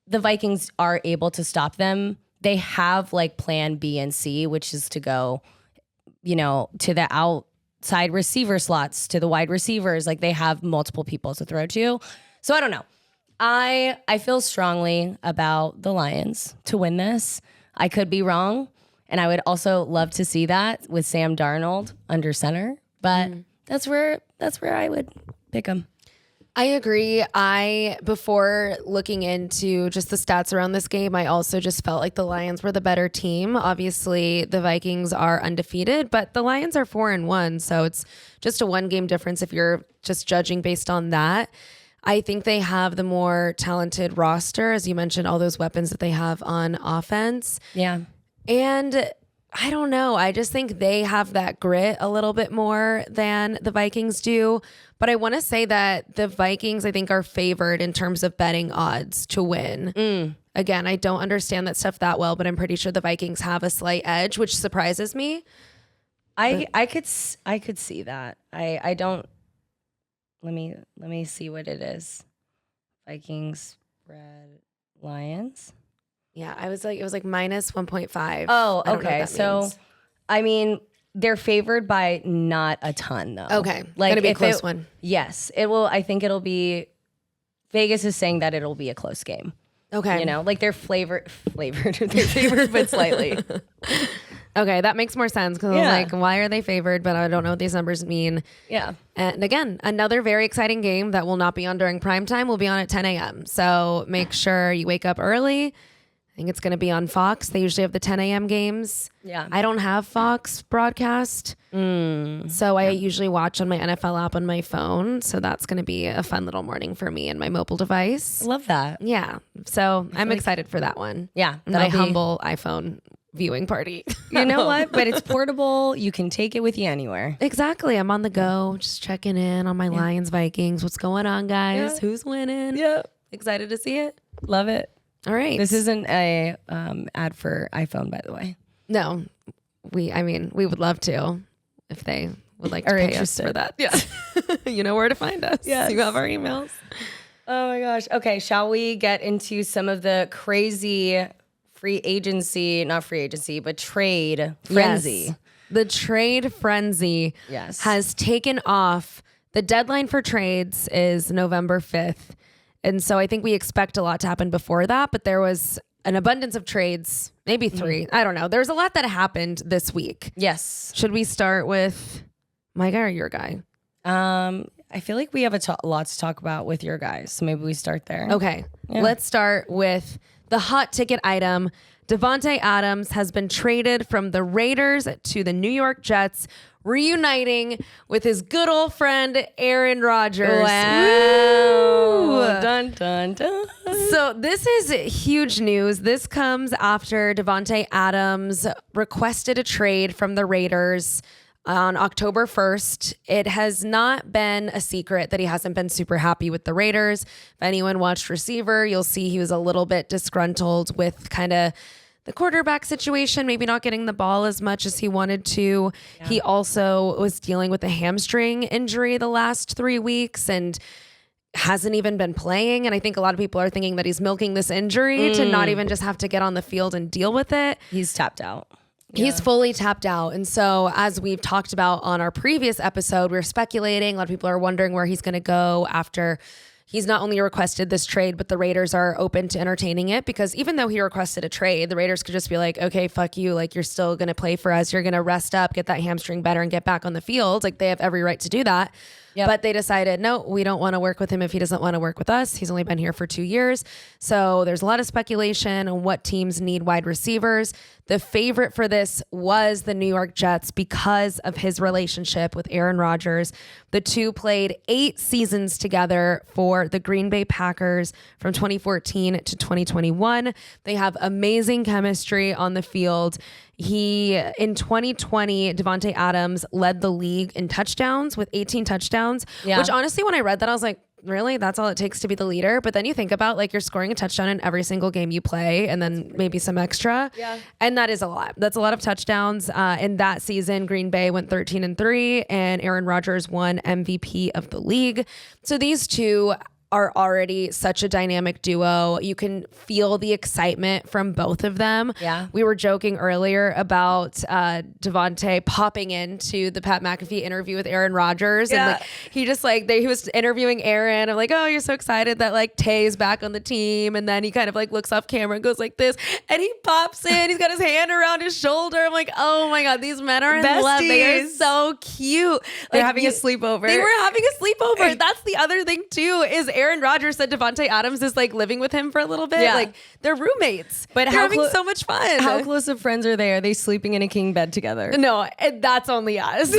the Vikings are able to stop them, they have like plan B and C, which is to go, to the outside receiver slots, to the wide receivers. Like they have multiple people to throw to. So I don't know. I feel strongly about the Lions to win this. I could be wrong. And I would also love to see that with Sam Darnold under center. But that's where I would pick them. I agree. Before looking into just the stats around this game, I also just felt like the Lions were the better team. Obviously, the Vikings are undefeated, but the Lions are 4-1. So it's just a 1-game difference if you're just judging based on that. I think they have the more talented roster, as you mentioned, all those weapons that they have on offense. Yeah. And I don't know. I just think they have that grit a little bit more than the Vikings do. But I want to say that the Vikings, I think, are favored in terms of betting odds to win. Again, I don't understand that stuff that well, but I'm pretty sure the Vikings have a slight edge, which surprises me. I could see that. I don't. Let me see what it is. Vikings spread Lions. Yeah, it was like minus 1.5. Oh, okay. So, I mean, they're favored by not a ton, though. Okay, gonna be a close one. Yes, it will. I think it'll be. Vegas is saying that it'll be a close game. Okay, like they're flavored. They're favored, but slightly. Okay, that makes more sense because I was like, why are they favored? But I don't know what these numbers mean. Yeah. And again, another very exciting game that will not be on during prime time. Will be on at 10 a.m. So make sure you wake up early. I think it's going to be on Fox. They usually have the 10 a.m. games. Yeah. I don't have Fox broadcast. So I usually watch on my NFL app on my phone. So that's going to be a fun little morning for me and my mobile device. Love that. Yeah. So I'm excited for that one. Yeah. My humble iPhone viewing party. You know what? But it's portable. You can take it with you anywhere. Exactly. I'm on the go, just checking in on my Lions, Vikings. What's going on, guys? Yeah. Who's winning? Yeah. Excited to see it. Love it. All right. This isn't a ad for iPhone, by the way. No, we would love to if they would like to pay us for that. Yeah. You know where to find us. Yes. You have our emails. Oh my gosh. Okay. Shall we get into some of the crazy not free agency, but trade frenzy? Yes. The trade frenzy has taken off. The deadline for trades is November 5th. And so I think we expect a lot to happen before that, but there was an abundance of trades, maybe 3. I don't know. There's a lot that happened this week. Yes. Should we start with my guy or your guy? I feel like we have a lot to talk about with your guys, so maybe we start there. Okay, let's start with the hot ticket item. Davante Adams has been traded from the Raiders to the New York Jets, reuniting with his good old friend Aaron Rodgers. Wow. Dun, dun, dun. So this is huge news. This comes after Davante Adams requested a trade from the Raiders on October 1st. It has not been a secret that he hasn't been super happy with the Raiders. If anyone watched Receiver, you'll see he was a little bit disgruntled with kind of the quarterback situation, maybe not getting the ball as much as he wanted to. Yeah. He also was dealing with a hamstring injury the last 3 weeks and hasn't even been playing. And I think a lot of people are thinking that he's milking this injury to not even just have to get on the field and deal with it. He's tapped out. He's fully tapped out. And so as we've talked about on our previous episode, we're speculating. A lot of people are wondering where he's going to go after he's not only requested this trade, but the Raiders are open to entertaining it, because even though he requested a trade, the Raiders could just be like, okay, fuck you. Like, you're still going to play for us. You're going to rest up, get that hamstring better, and get back on the field. Like, they have every right to do that. Yep. But they decided, no, we don't want to work with him if he doesn't want to work with us. He's only been here for 2 years. So there's a lot of speculation on what teams need wide receivers. The favorite for this was the New York Jets because of his relationship with Aaron Rodgers. The two played 8 seasons together for the Green Bay Packers from 2014 to 2021. They have amazing chemistry on the field. In 2020, Davante Adams led the league in touchdowns with 18 touchdowns, which honestly, when I read that, I was like, really? That's all it takes to be the leader? But then you think about, like, you're scoring a touchdown in every single game you play and then maybe some extra. Yeah. And that is a lot. That's a lot of touchdowns. In that season, Green Bay went 13-3 and Aaron Rodgers won MVP of the league. So these two are already such a dynamic duo. You can feel the excitement from both of them. Yeah. We were joking earlier about Davante popping into the Pat McAfee interview with Aaron Rodgers. Yeah. And like he was interviewing Aaron. I'm like, oh, you're so excited that like Tay's back on the team. And then he kind of like looks off camera and goes like this. And he pops in. He's got his hand around his shoulder. I'm like, oh my God, these men are in love. They are so cute. They're having a sleepover. They were having a sleepover. That's the other thing too, is Aaron Rodgers said Davante Adams is like living with him for a little bit. Yeah. Like, they're roommates, but they're having so much fun. How close of friends are they? Are they sleeping in a king bed together? No, that's only us.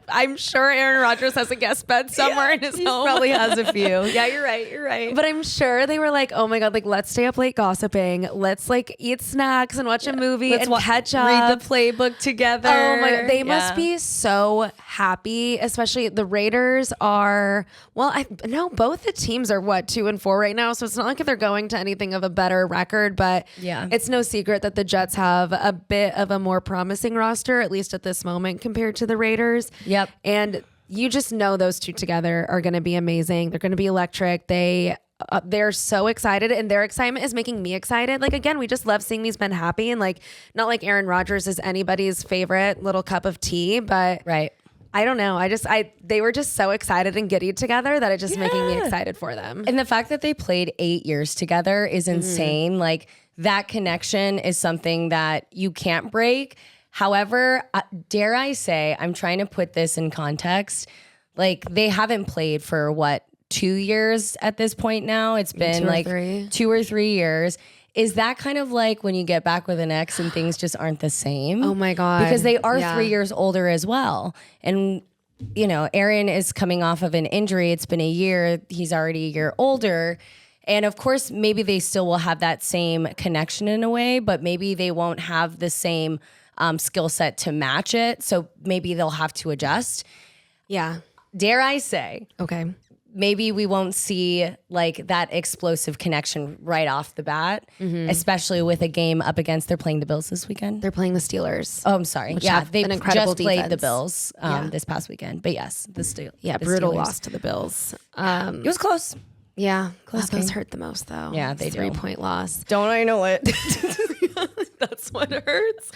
I'm sure Aaron Rodgers has a guest bed somewhere in his home. Probably has a few. Yeah, you're right. But I'm sure they were like, oh my God, like, let's stay up late gossiping. Let's like eat snacks and watch a movie and catch up. Read the playbook together. Oh my God, they must be so happy. Especially the Raiders are, well, I know both the teams are 2-4 right now. So it's not like they're going to anything of a better record, but it's no secret that the Jets have a bit of a more promising roster, at least at this moment, compared to the Raiders. Yep. And you just know those two together are going to be amazing. They're going to be electric. They're so excited, and their excitement is making me excited. Like, again, we just love seeing these men happy, and like, not like Aaron Rodgers is anybody's favorite little cup of tea, but I don't know. They were just so excited and giddy together that it's just making me excited for them. And the fact that they played 8 years together is insane. Like, that connection is something that you can't break. However, dare I say, I'm trying to put this in context. Like, they haven't played for 2 years at this point now. It's been like 2 or 3 years. Is that kind of like when you get back with an ex and things just aren't the same? Oh my God. Because they are 3 years older as well. And, you know, Aaron is coming off of an injury. It's been a year. He's already a year older. And of course, maybe they still will have that same connection in a way, but maybe they won't have the same skill set to match it. So maybe they'll have to adjust. Yeah. Dare I say. Okay. Maybe we won't see like that explosive connection right off the bat, especially with a game up against. They're playing the Bills this weekekend. They're playing the Steelers. Oh, I'm sorry. Yeah, they just played the Bills this past weekend. But yes, the Steelers. Yeah, brutal loss to the Bills. It was close. Yeah, those hurt the most though. Yeah, they do. 3-point loss. Don't I know it? That's what hurts.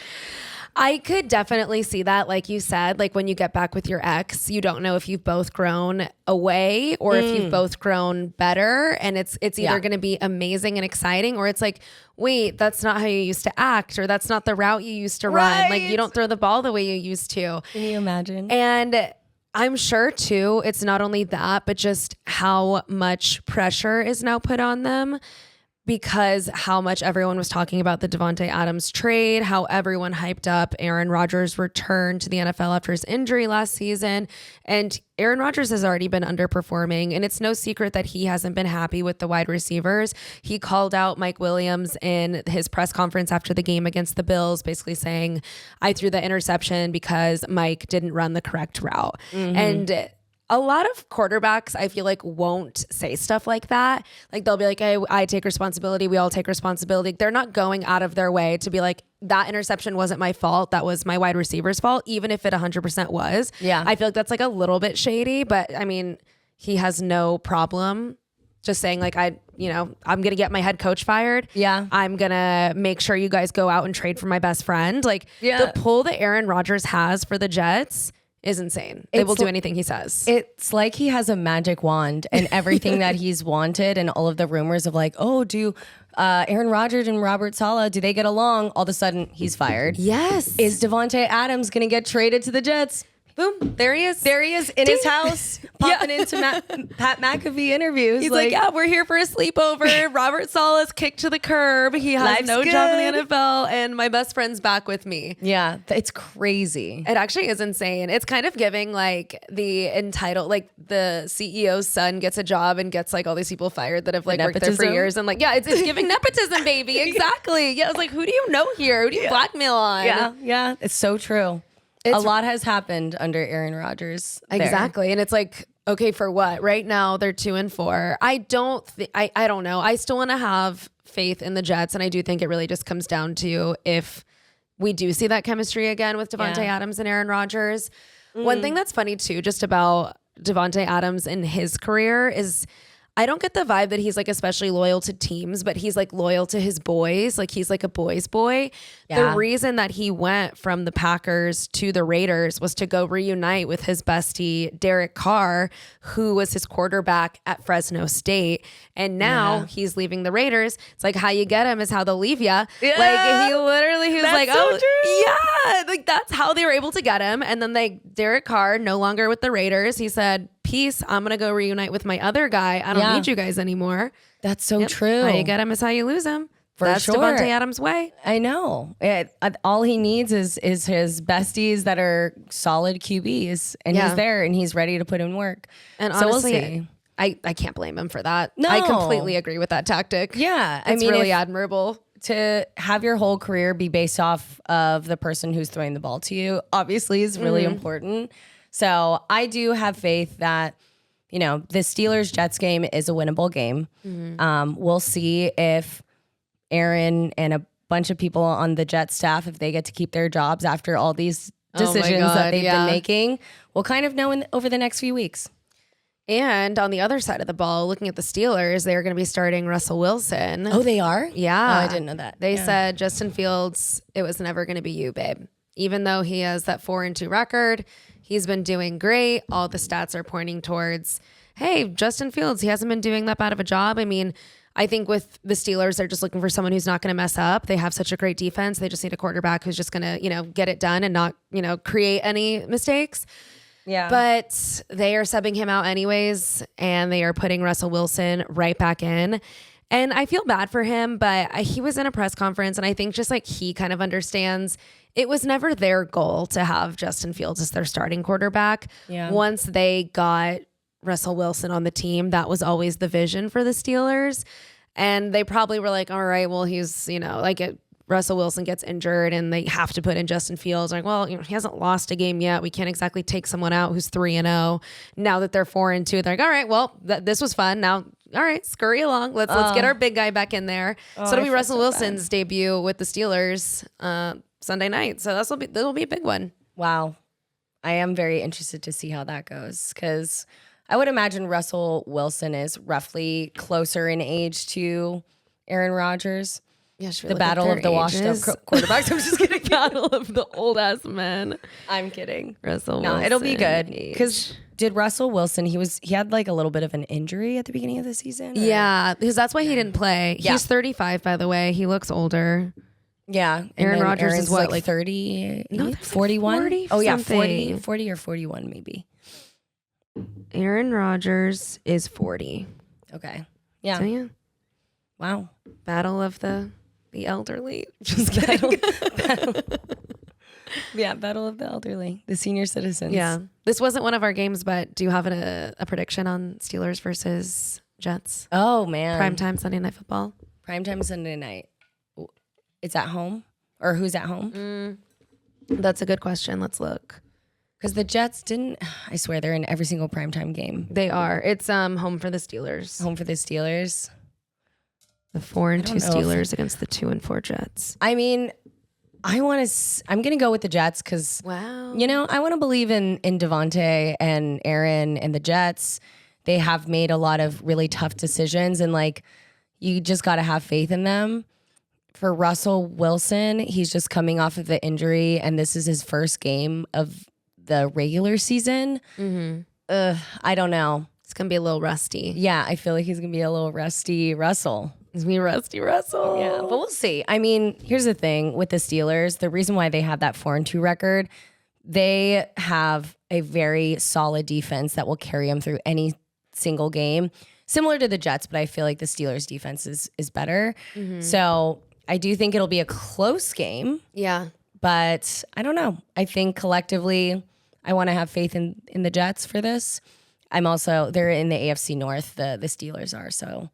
I could definitely see that. Like you said, like when you get back with your ex, you don't know if you've both grown away or if you've both grown better. And it's either going to be amazing and exciting, or it's like, wait, that's not how you used to act, or that's not the route you used to run. Like you don't throw the ball the way you used to. Can you imagine? And I'm sure too, it's not only that, but just how much pressure is now put on them, because how much everyone was talking about the Davante Adams trade, how everyone hyped up Aaron Rodgers' return to the NFL after his injury last season. And Aaron Rodgers has already been underperforming, and it's no secret that he hasn't been happy with the wide receivers. He called out Mike Williams in his press conference after the game against the Bills, basically saying, I threw the interception because Mike didn't run the correct route. And a lot of quarterbacks, I feel like, won't say stuff like that. Like they'll be like, hey, I take responsibility. We all take responsibility. They're not going out of their way to be like, that interception wasn't my fault. That was my wide receiver's fault, even if it 100% was. Yeah. I feel like that's like a little bit shady, but I mean, he has no problem just saying like, I'm going to get my head coach fired. Yeah. I'm going to make sure you guys go out and trade for my best friend. Like the pull that Aaron Rodgers has for the Jets is insane. They will do anything he says. It's like he has a magic wand, and everything that he's wanted, and all of the rumors of like, oh, do Aaron Rodgers and Robert Saleh, do they get along? All of a sudden, he's fired. Yes. Is Davante Adams going to get traded to the Jets? Boom. There he is. There he is in his house, popping into Pat McAfee interviews. He's like, yeah, we're here for a sleepover. Robert Saleh's kicked to the curb. He has no job in the NFL, and my best friend's back with me. Yeah, it's crazy. It actually is insane. It's kind of giving like the entitled, like the CEO's son gets a job and gets like all these people fired that have like worked there for years. And like, yeah, it's giving nepotism, baby. Exactly. Yeah, it's like, who do you know here? Who do you blackmail on? Yeah, it's so true. A lot has happened under Aaron Rodgers. Exactly. And it's like, okay, for what? Right now they're 2-4. I don't know. I still want to have faith in the Jets. And I do think it really just comes down to if we do see that chemistry again with Davante Adams and Aaron Rodgers. One thing that's funny too, just about Davante Adams in his career is I don't get the vibe that he's like especially loyal to teams, but he's like loyal to his boys. Like he's like a boys boy. Yeah. The reason that he went from the Packers to the Raiders was to go reunite with his bestie, Derek Carr, who was his quarterback at Fresno State. And now he's leaving the Raiders. It's like how you get him is how they'll leave you. Yeah. Like he was like, oh, true. Yeah. Like that's how they were able to get him. And then Derek Carr, no longer with the Raiders, he said, peace, I'm going to go reunite with my other guy. I don't need you guys anymore. That's so true. How you get him is how you lose him. That's sure. Davante Adams' way. I know. All he needs is his besties that are solid QBs, and he's there and he's ready to put in work. And so honestly, we'll see. I can't blame him for that. No. I completely agree with that tactic. Yeah. It's really admirable. To have your whole career be based off of the person who's throwing the ball to you, obviously is really important. So I do have faith that, the Steelers-Jets game is a winnable game. We'll see if Aaron and a bunch of people on the Jets staff, if they get to keep their jobs after all these decisions that they've been making, we'll kind of know over the next few weeks. And on the other side of the ball, looking at the Steelers, they're going to be starting Russell Wilson. Oh, they are? Yeah. Oh, I didn't know that. They said, Justin Fields, it was never going to be you, babe. Even though he has that 4-2 record, he's been doing great. All the stats are pointing towards, hey, Justin Fields, he hasn't been doing that bad of a job. I mean, I think with the Steelers, they're just looking for someone who's not going to mess up. They have such a great defense. They just need a quarterback who's just going to, get it done and not, create any mistakes. Yeah. But they are subbing him out anyways, and they are putting Russell Wilson right back in. And I feel bad for him, but he was in a press conference, and I think just like he kind of understands it was never their goal to have Justin Fields as their starting quarterback. Yeah. Once they got Russell Wilson on the team, that was always the vision for the Steelers. And they probably were like, all right, well, he's, Russell Wilson gets injured and they have to put in Justin Fields. Like, well, he hasn't lost a game yet. We can't exactly take someone out who's 3-0. Now that they're 4-2, they're like, all right, well, this was fun. Now, all right, scurry along. Let's get our big guy back in there. So it'll be Russell Wilson's debut with the Steelers Sunday night. So that'll be a big one. Wow. I am very interested to see how that goes, because I would imagine Russell Wilson is roughly closer in age to Aaron Rodgers. Yeah, should we The look up battle their of the washed up ages? quarterbacks. I'm just kidding. Battle of the old ass men. I'm kidding. Russell No, Wilson. it'll be good. Because did Russell Wilson, he had like a little bit of an injury at the beginning of the season? Or? Yeah, because that's why he didn't play. Yeah. He's 35, by the way. He looks older. Yeah. And Aaron then Rodgers Aaron's is what, like 30, No, there's like 41? 40 Oh yeah, something. 40 or 41 maybe. Aaron Rodgers is 40. Okay. Yeah. So yeah, Wow. battle of the elderly. Just kidding. Yeah, battle of the elderly, the senior citizens. Yeah, this wasn't one of our games, but do you have a prediction on Steelers versus Jets? Oh man. Primetime Sunday Night Football. Primetime Sunday night. It's at home? Or who's at home? That's a good question. Let's look. Because the Jets didn't, I swear, they're in every single primetime game. They are. It's home for the Steelers. Home for the Steelers. The 4-2 know if- Steelers against the 2-4 Jets. I mean, I'm going to go with the Jets because, Wow. you know, I want to believe in Davante and Aaron and the Jets. They have made a lot of really tough decisions and like, you just got to have faith in them. For Russell Wilson, he's just coming off of the injury and this is his first game of the regular season. I don't know. It's going to be a little rusty. Yeah, I feel like he's going to be a little rusty Russell. It's me, Rusty Russell. Yeah, but we'll see. I mean, here's the thing with the Steelers. The reason why they have that 4-2 record, they have a very solid defense that will carry them through any single game. Similar to the Jets, but I feel like the Steelers defense is better. So I do think it'll be a close game, Yeah. but I don't know. I think collectively, I want to have faith in the Jets for this. They're in the AFC North, the Steelers are, so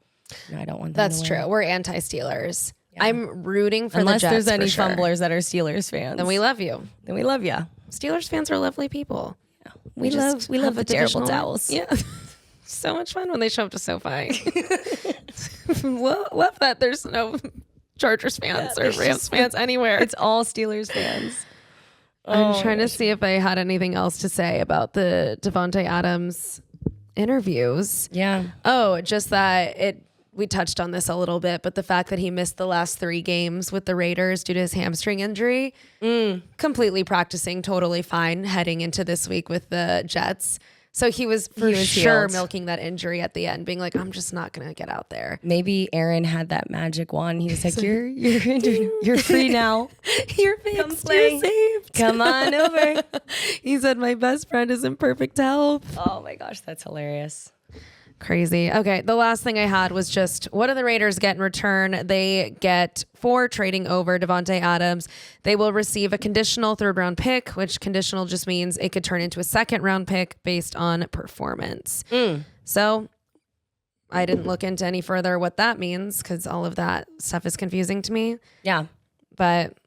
I don't want them That's to true. win. We're anti-Steelers. I'm rooting for Unless the Jets. there's any for sure. fumblers that are Steelers fans. Then we love you. Then we love you. Steelers fans are lovely people. We just love have the a terrible divisional- towels. Yeah. So much fun when they show up to SoFi. Love that there's no Chargers fans or Rams fans anywhere. It's all Steelers fans. I'm trying to see if I had anything else to say about the Davante Adams interviews. Yeah. Oh, just that we touched on this a little bit, but the fact that he missed the last 3 games with the Raiders due to his hamstring injury, completely practicing totally fine heading into this week with the Jets. So he was sure healed. milking that injury at the end, being like, I'm just not going to get out there. Maybe Aaron had that magic wand. He was like, you're free now. You're fixed. play. You're saved. Come on over. He said, my best friend is in perfect health. Oh my gosh, that's hilarious. Crazy. Okay, the last thing I had was just, what do the Raiders get in return? They get, for trading over Davante Adams, they will receive a conditional 3rd-round pick, which conditional just means it could turn into a 2nd-round pick based on performance. So I didn't look into any further what that means because all of that stuff is confusing to me. Yeah. But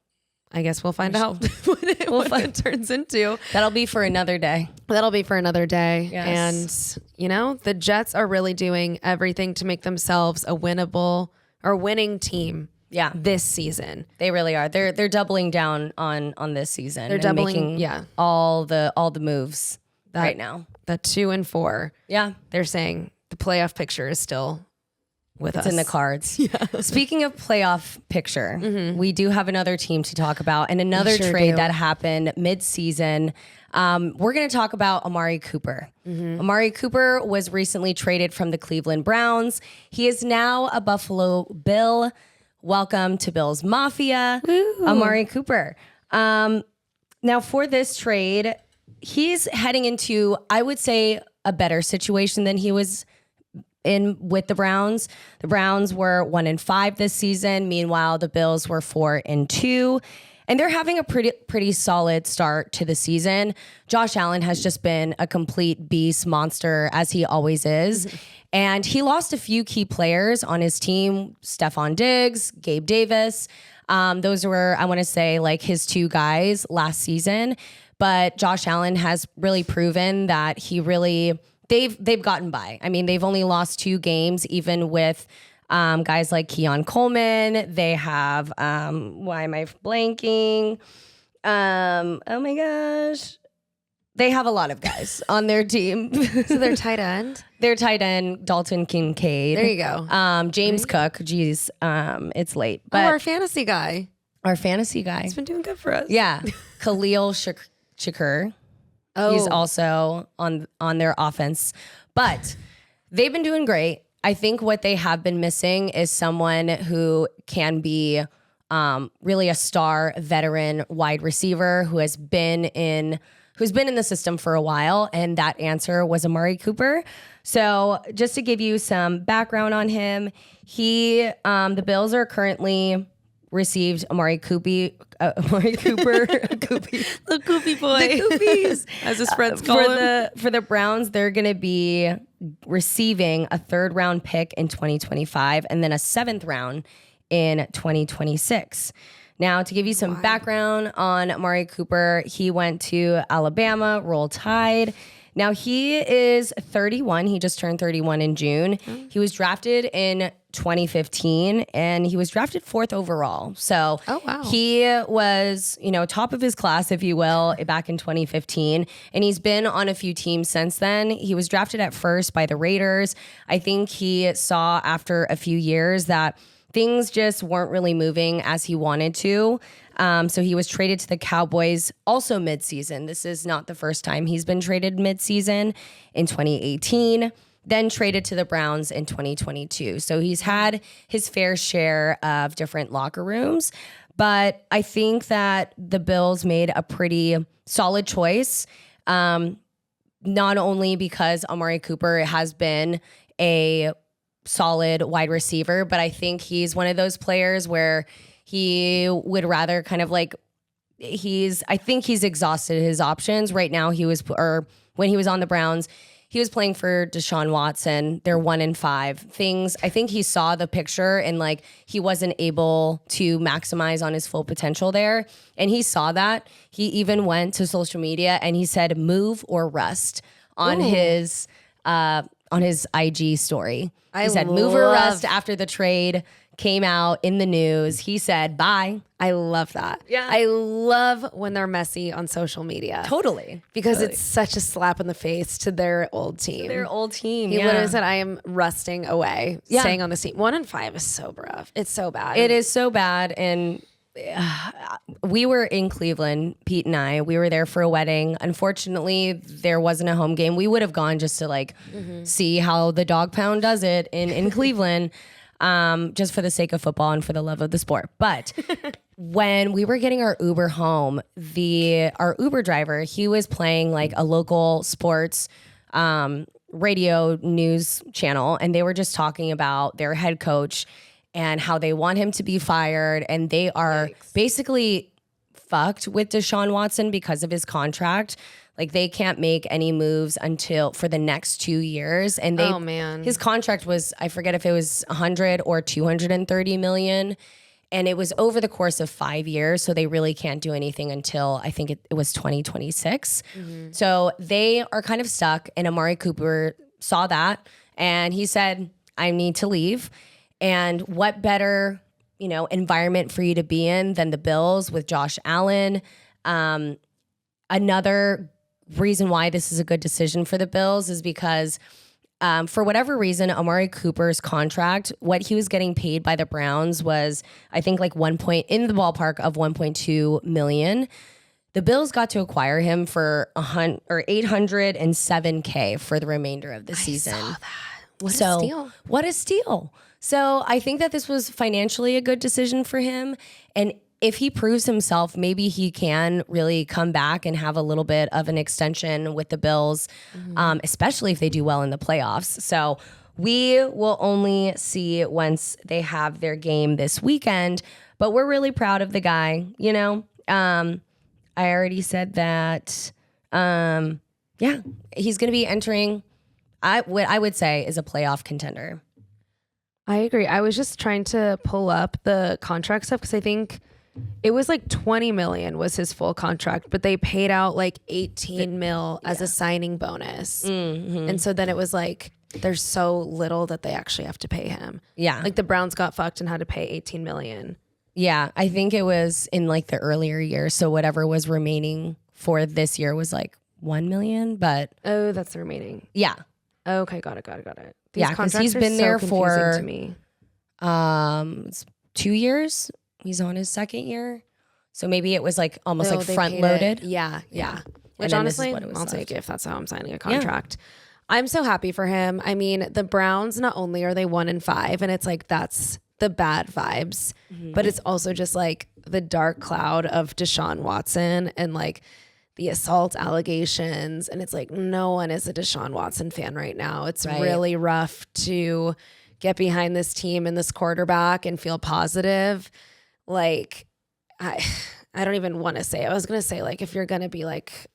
I guess we'll find out what it turns into. That'll be for another day. That'll be for another day. Yes. And, you know, the Jets are really doing everything to make themselves a winning team this season. They really are. They're doubling down on this season. They're and doubling, making all the moves right now. The 2 and 4. Yeah. They're saying the playoff picture is still with us. It's in the cards. Speaking of playoff picture, we do have another team to talk about and another trade that happened mid-season. We're going to talk about Amari Cooper. Amari Cooper was recently traded from the Cleveland Browns. He is now a Buffalo Bill. Welcome to Bills Mafia, Amari Cooper. Now for this trade, he's heading into, I would say, a better situation than he was in with the Browns. The Browns were 1-5 this season. Meanwhile, the Bills were 4-2. And they're having a pretty solid start to the season. Josh Allen has just been a complete beast monster, as he always is. And he lost a few key players on his team, Stephon Diggs, Gabe Davis. Those were, I want to say, like his 2 guys last season. But Josh Allen has really proven that they've gotten by. I mean, they've only lost 2 games, even with guys like Keon Coleman. They have, why am I blanking? Oh my gosh. They have a lot of guys on their team. So their tight end? Their tight end, Dalton Kincaid. There you go. James Cook. Geez, it's late. But our fantasy guy. Our fantasy guy. He's been doing good for us. Yeah. Khalil Shakur. Oh. He's also on their offense. But they've been doing great. I think what they have been missing is someone who can be really a star veteran wide receiver who's been in the system for a while, and that answer was Amari Cooper. So just to give you some background on him, the Bills are currently received Amari Cooper, the Coopy boy, the Coopies, as his friends call him. For the Browns, they're going to be receiving a 3rd round pick in 2025 and then a 7th round in 2026. Now, to give you some background on Amari Cooper, he went to Alabama, Roll Tide. Now, he is 31. He just turned 31 in June. He was drafted in 2015, and he was drafted 4th overall. So he was, top of his class, if you will, back in 2015. And he's been on a few teams since then. He was drafted at first by the Raiders. I think he saw after a few years that things just weren't really moving as he wanted to. So he was traded to the Cowboys also midseason. This is not the first time he's been traded midseason, in 2018, then traded to the Browns in 2022. So he's had his fair share of different locker rooms. But I think that the Bills made a pretty solid choice, not only because Amari Cooper has been a solid wide receiver, but I think he's one of those players where he would rather kind of like I think he's exhausted his options right now. When he was on the Browns, he was playing for Deshaun Watson. They're 1-5 things. I think he saw the picture and like he wasn't able to maximize on his full potential there. And he saw that. He even went to social media and he said, "Move or rust" on his IG story. He said, "Move or rust" after the trade came out in the news. He said, "Bye." I love that. Yeah. I love when they're messy on social media. Totally. Because it's such a slap in the face to their old team. He literally said, "I am rusting away, staying on this team." 1-5 is so rough. It's so bad. It is so bad. And we were in Cleveland, Pete and I. We were there for a wedding. Unfortunately, there wasn't a home game. We would have gone just to see how the dog pound does it in Cleveland. Just for the sake of football and for the love of the sport. But when we were getting our Uber home, our Uber driver, he was playing like a local sports radio news channel, and they were just talking about their head coach and how they want him to be fired, and they are basically fucked with Deshaun Watson because of his contract. Like they can't make any moves for the next 2 years. And his contract was, I forget if it was 100 or 230 million. And it was over the course of 5 years. So they really can't do anything until I think it was 2026. So they are kind of stuck. And Amari Cooper saw that and he said, "I need to leave." And what better, environment for you to be in than the Bills with Josh Allen? Another reason why this is a good decision for the Bills is because for whatever reason, Amari Cooper's contract, what he was getting paid by the Browns was, I think, like in the ballpark of 1.2 million. The Bills got to acquire him for $807K for the remainder of the season. I saw that. What a steal. What a steal. So I think that this was financially a good decision for him. And if he proves himself, maybe he can really come back and have a little bit of an extension with the Bills, especially if they do well in the playoffs. So we will only see once they have their game this weekend, but we're really proud of the guy. I already said that, he's going to be entering, what I would say is a playoff contender. I agree. I was just trying to pull up the contract stuff because I think it was like 20 million was his full contract, but they paid out like 18 mil as a signing bonus. And so then it was like, there's so little that they actually have to pay him. Yeah. Like the Browns got fucked and had to pay 18 million. Yeah. I think it was in like the earlier years. So whatever was remaining for this year was like 1 million, but Oh, that's the remaining. yeah. Okay, got it. These Yeah, because he's contracts are been there so confusing for to me. 2 years. He's on his second year. So maybe it was like almost like they front paid loaded. it. Yeah. Which then this is honestly, what it was I'll left. take it if that's how I'm signing a contract. I'm so happy for him. I mean, the Browns, not only are they 1-5, and it's like that's the bad vibes, but it's also just like the dark cloud of Deshaun Watson and like the assault allegations. And it's like no one is a Deshaun Watson fan right now. It's really rough to get behind this team and this quarterback and feel positive. Like, I don't even want to say. I was going to say, like, if you're going to be like,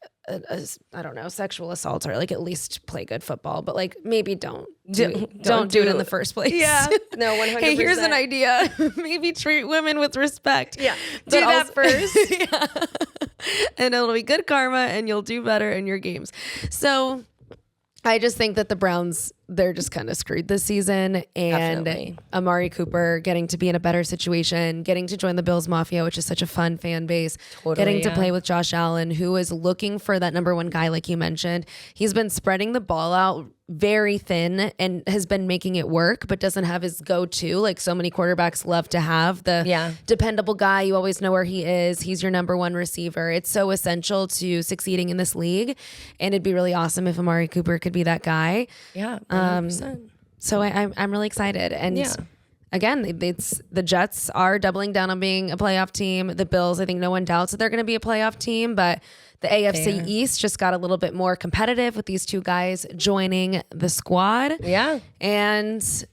I don't know, sexual assault, or like at least play good football, but like maybe don't do it in the first place. Yeah. No, 100%. Hey, here's an idea. Maybe treat women with respect. Yeah. Do that first. And it'll be good karma and you'll do better in your games. So I just think that the Browns, they're just kind of screwed this season. And Definitely. Amari Cooper getting to be in a better situation, getting to join the Bills Mafia, which is such a fun fan base, getting to play with Josh Allen, who is looking for that number one guy, like you mentioned. He's been spreading the ball out very thin and has been making it work, but doesn't have his go-to. Like so many quarterbacks love to have the dependable guy. You always know where he is. He's your number one receiver. It's so essential to succeeding in this league. And it'd be really awesome if Amari Cooper could be that guy. Yeah. 100%. So I'm really excited. And again, it's the Jets are doubling down on being a playoff team. The Bills, I think no one doubts that they're going to be a playoff team, but the AFC East just got a little bit more competitive with these two guys joining the squad. Yeah. And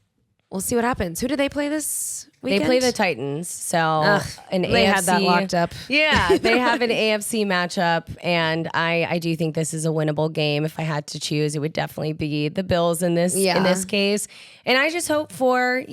we'll see what happens. Who do they play this weekend? They play the Titans. So they had that locked up. Yeah, they have an AFC matchup, and I do think this is a winnable game. If I had to choose, it would definitely be the Bills in this case. And I just hope for,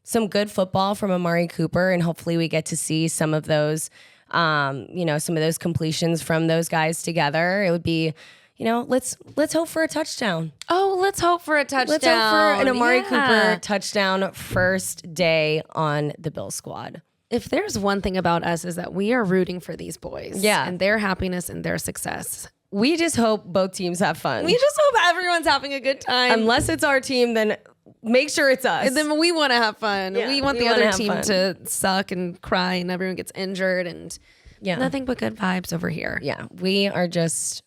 some good football from Amari Cooper, and hopefully we get to see some of those some of those completions from those guys together. It would be, let's hope for a touchdown. Oh, let's hope for a touchdown. Let's hope for an Amari Cooper touchdown first day on the Bills squad. If there's one thing about us is that we are rooting for these boys and their happiness and their success. We just hope both teams have fun. We just hope everyone's having a good time. Unless it's our team, then make sure it's us. And then we want to have fun. Yeah, we want the other team to suck and cry and everyone gets injured and nothing but good vibes over here. Yeah, we are just,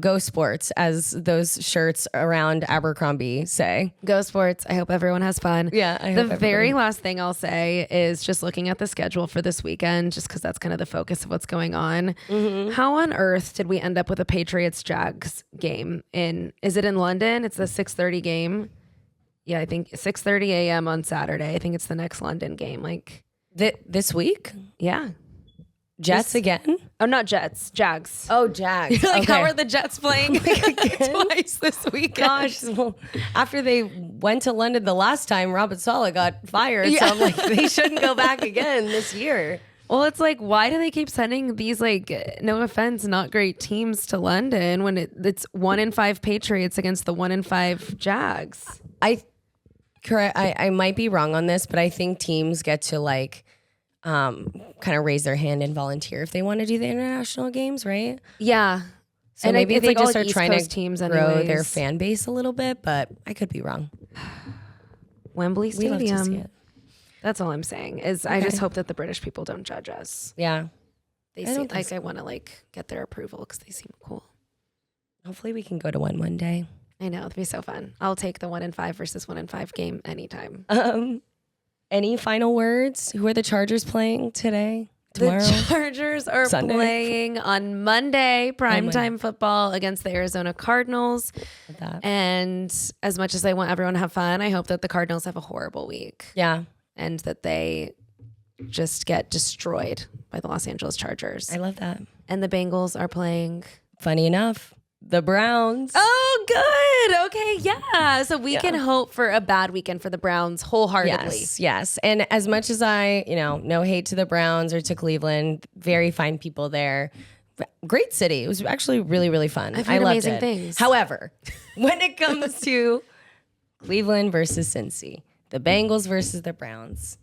go sports, as those shirts around Abercrombie say. Go sports. I hope everyone has fun. Yeah, I hope the very last thing I'll say is just looking at the schedule for this weekend, just because that's kind of the focus of what's going on. Mm-hmm. How on earth did we end up with a Patriots-Jags game? Is it in London? It's the 6:30 game. Yeah, I think 6:30 a.m. on Saturday. I think it's the next London game. Like this week? Yeah. Jets again? Oh, not Jets. Jags. Oh, Jags. Like, how are the Jets playing twice this weekend? Gosh, well, after they went to London the last time, Robert Saleh got fired. So I'm like, they shouldn't go back again this year. Well, it's like, why do they keep sending these, like, no offense, not great teams to London when it's 1-5 Patriots against the 1-5 Jags? I might be wrong on this, but I think teams get to kind of raise their hand and volunteer if they want to do the international games, right? Yeah. So and maybe it's they like just all are East trying Coast to teams grow their fan base a little bit, but I could be wrong. Wembley Stadium. We love to see it. That's all I'm saying is I just hope that the British people don't judge us. Yeah. They seem like I want to get their approval because they seem cool. Hopefully we can go to one day. I know, it'd be so fun. I'll take the 1-5 versus 1-5 game anytime. Any final words? Who are the Chargers playing today? Tomorrow? The Chargers are playing on Monday, primetime football against the Arizona Cardinals. And as much as I want everyone to have fun, I hope that the Cardinals have a horrible week. Yeah. And that they just get destroyed by the Los Angeles Chargers. I love that. And the Bengals are playing... Funny enough, the Browns. Oh, good. Okay, yeah. So we can hope for a bad weekend for the Browns wholeheartedly. Yes. And as much as I, no hate to the Browns or to Cleveland, very fine people there. Great city. It was actually really, really fun. I've heard loved amazing it. things. However, when it comes to Cleveland versus Cincy, the Bengals versus the Browns,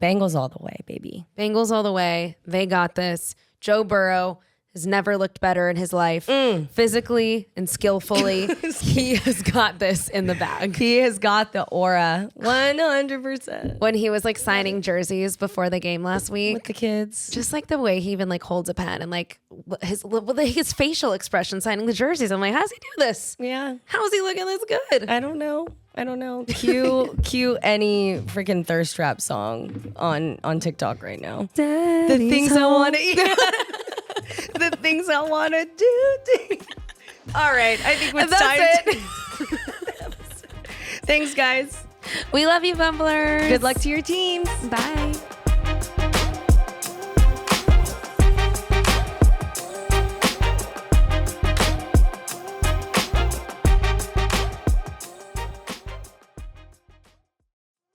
Bengals all the way, baby. Bengals all the way. They got this. Joe Burrow, has never looked better in his life. Physically and skillfully, he has got this in the bag. He has got the aura, 100%. When he was like signing jerseys before the game last week With the kids. just like the way he even like holds a pen and like his facial expression signing the jerseys. I'm like, how does he do this? Yeah. How is he looking this good? I don't know. Cue any freaking thirst trap song on TikTok right now. The things I want to eat. The things I want to do. All right. I think it's time. Thanks, guys. We love you, Bumblers. Good luck to your teams. Bye.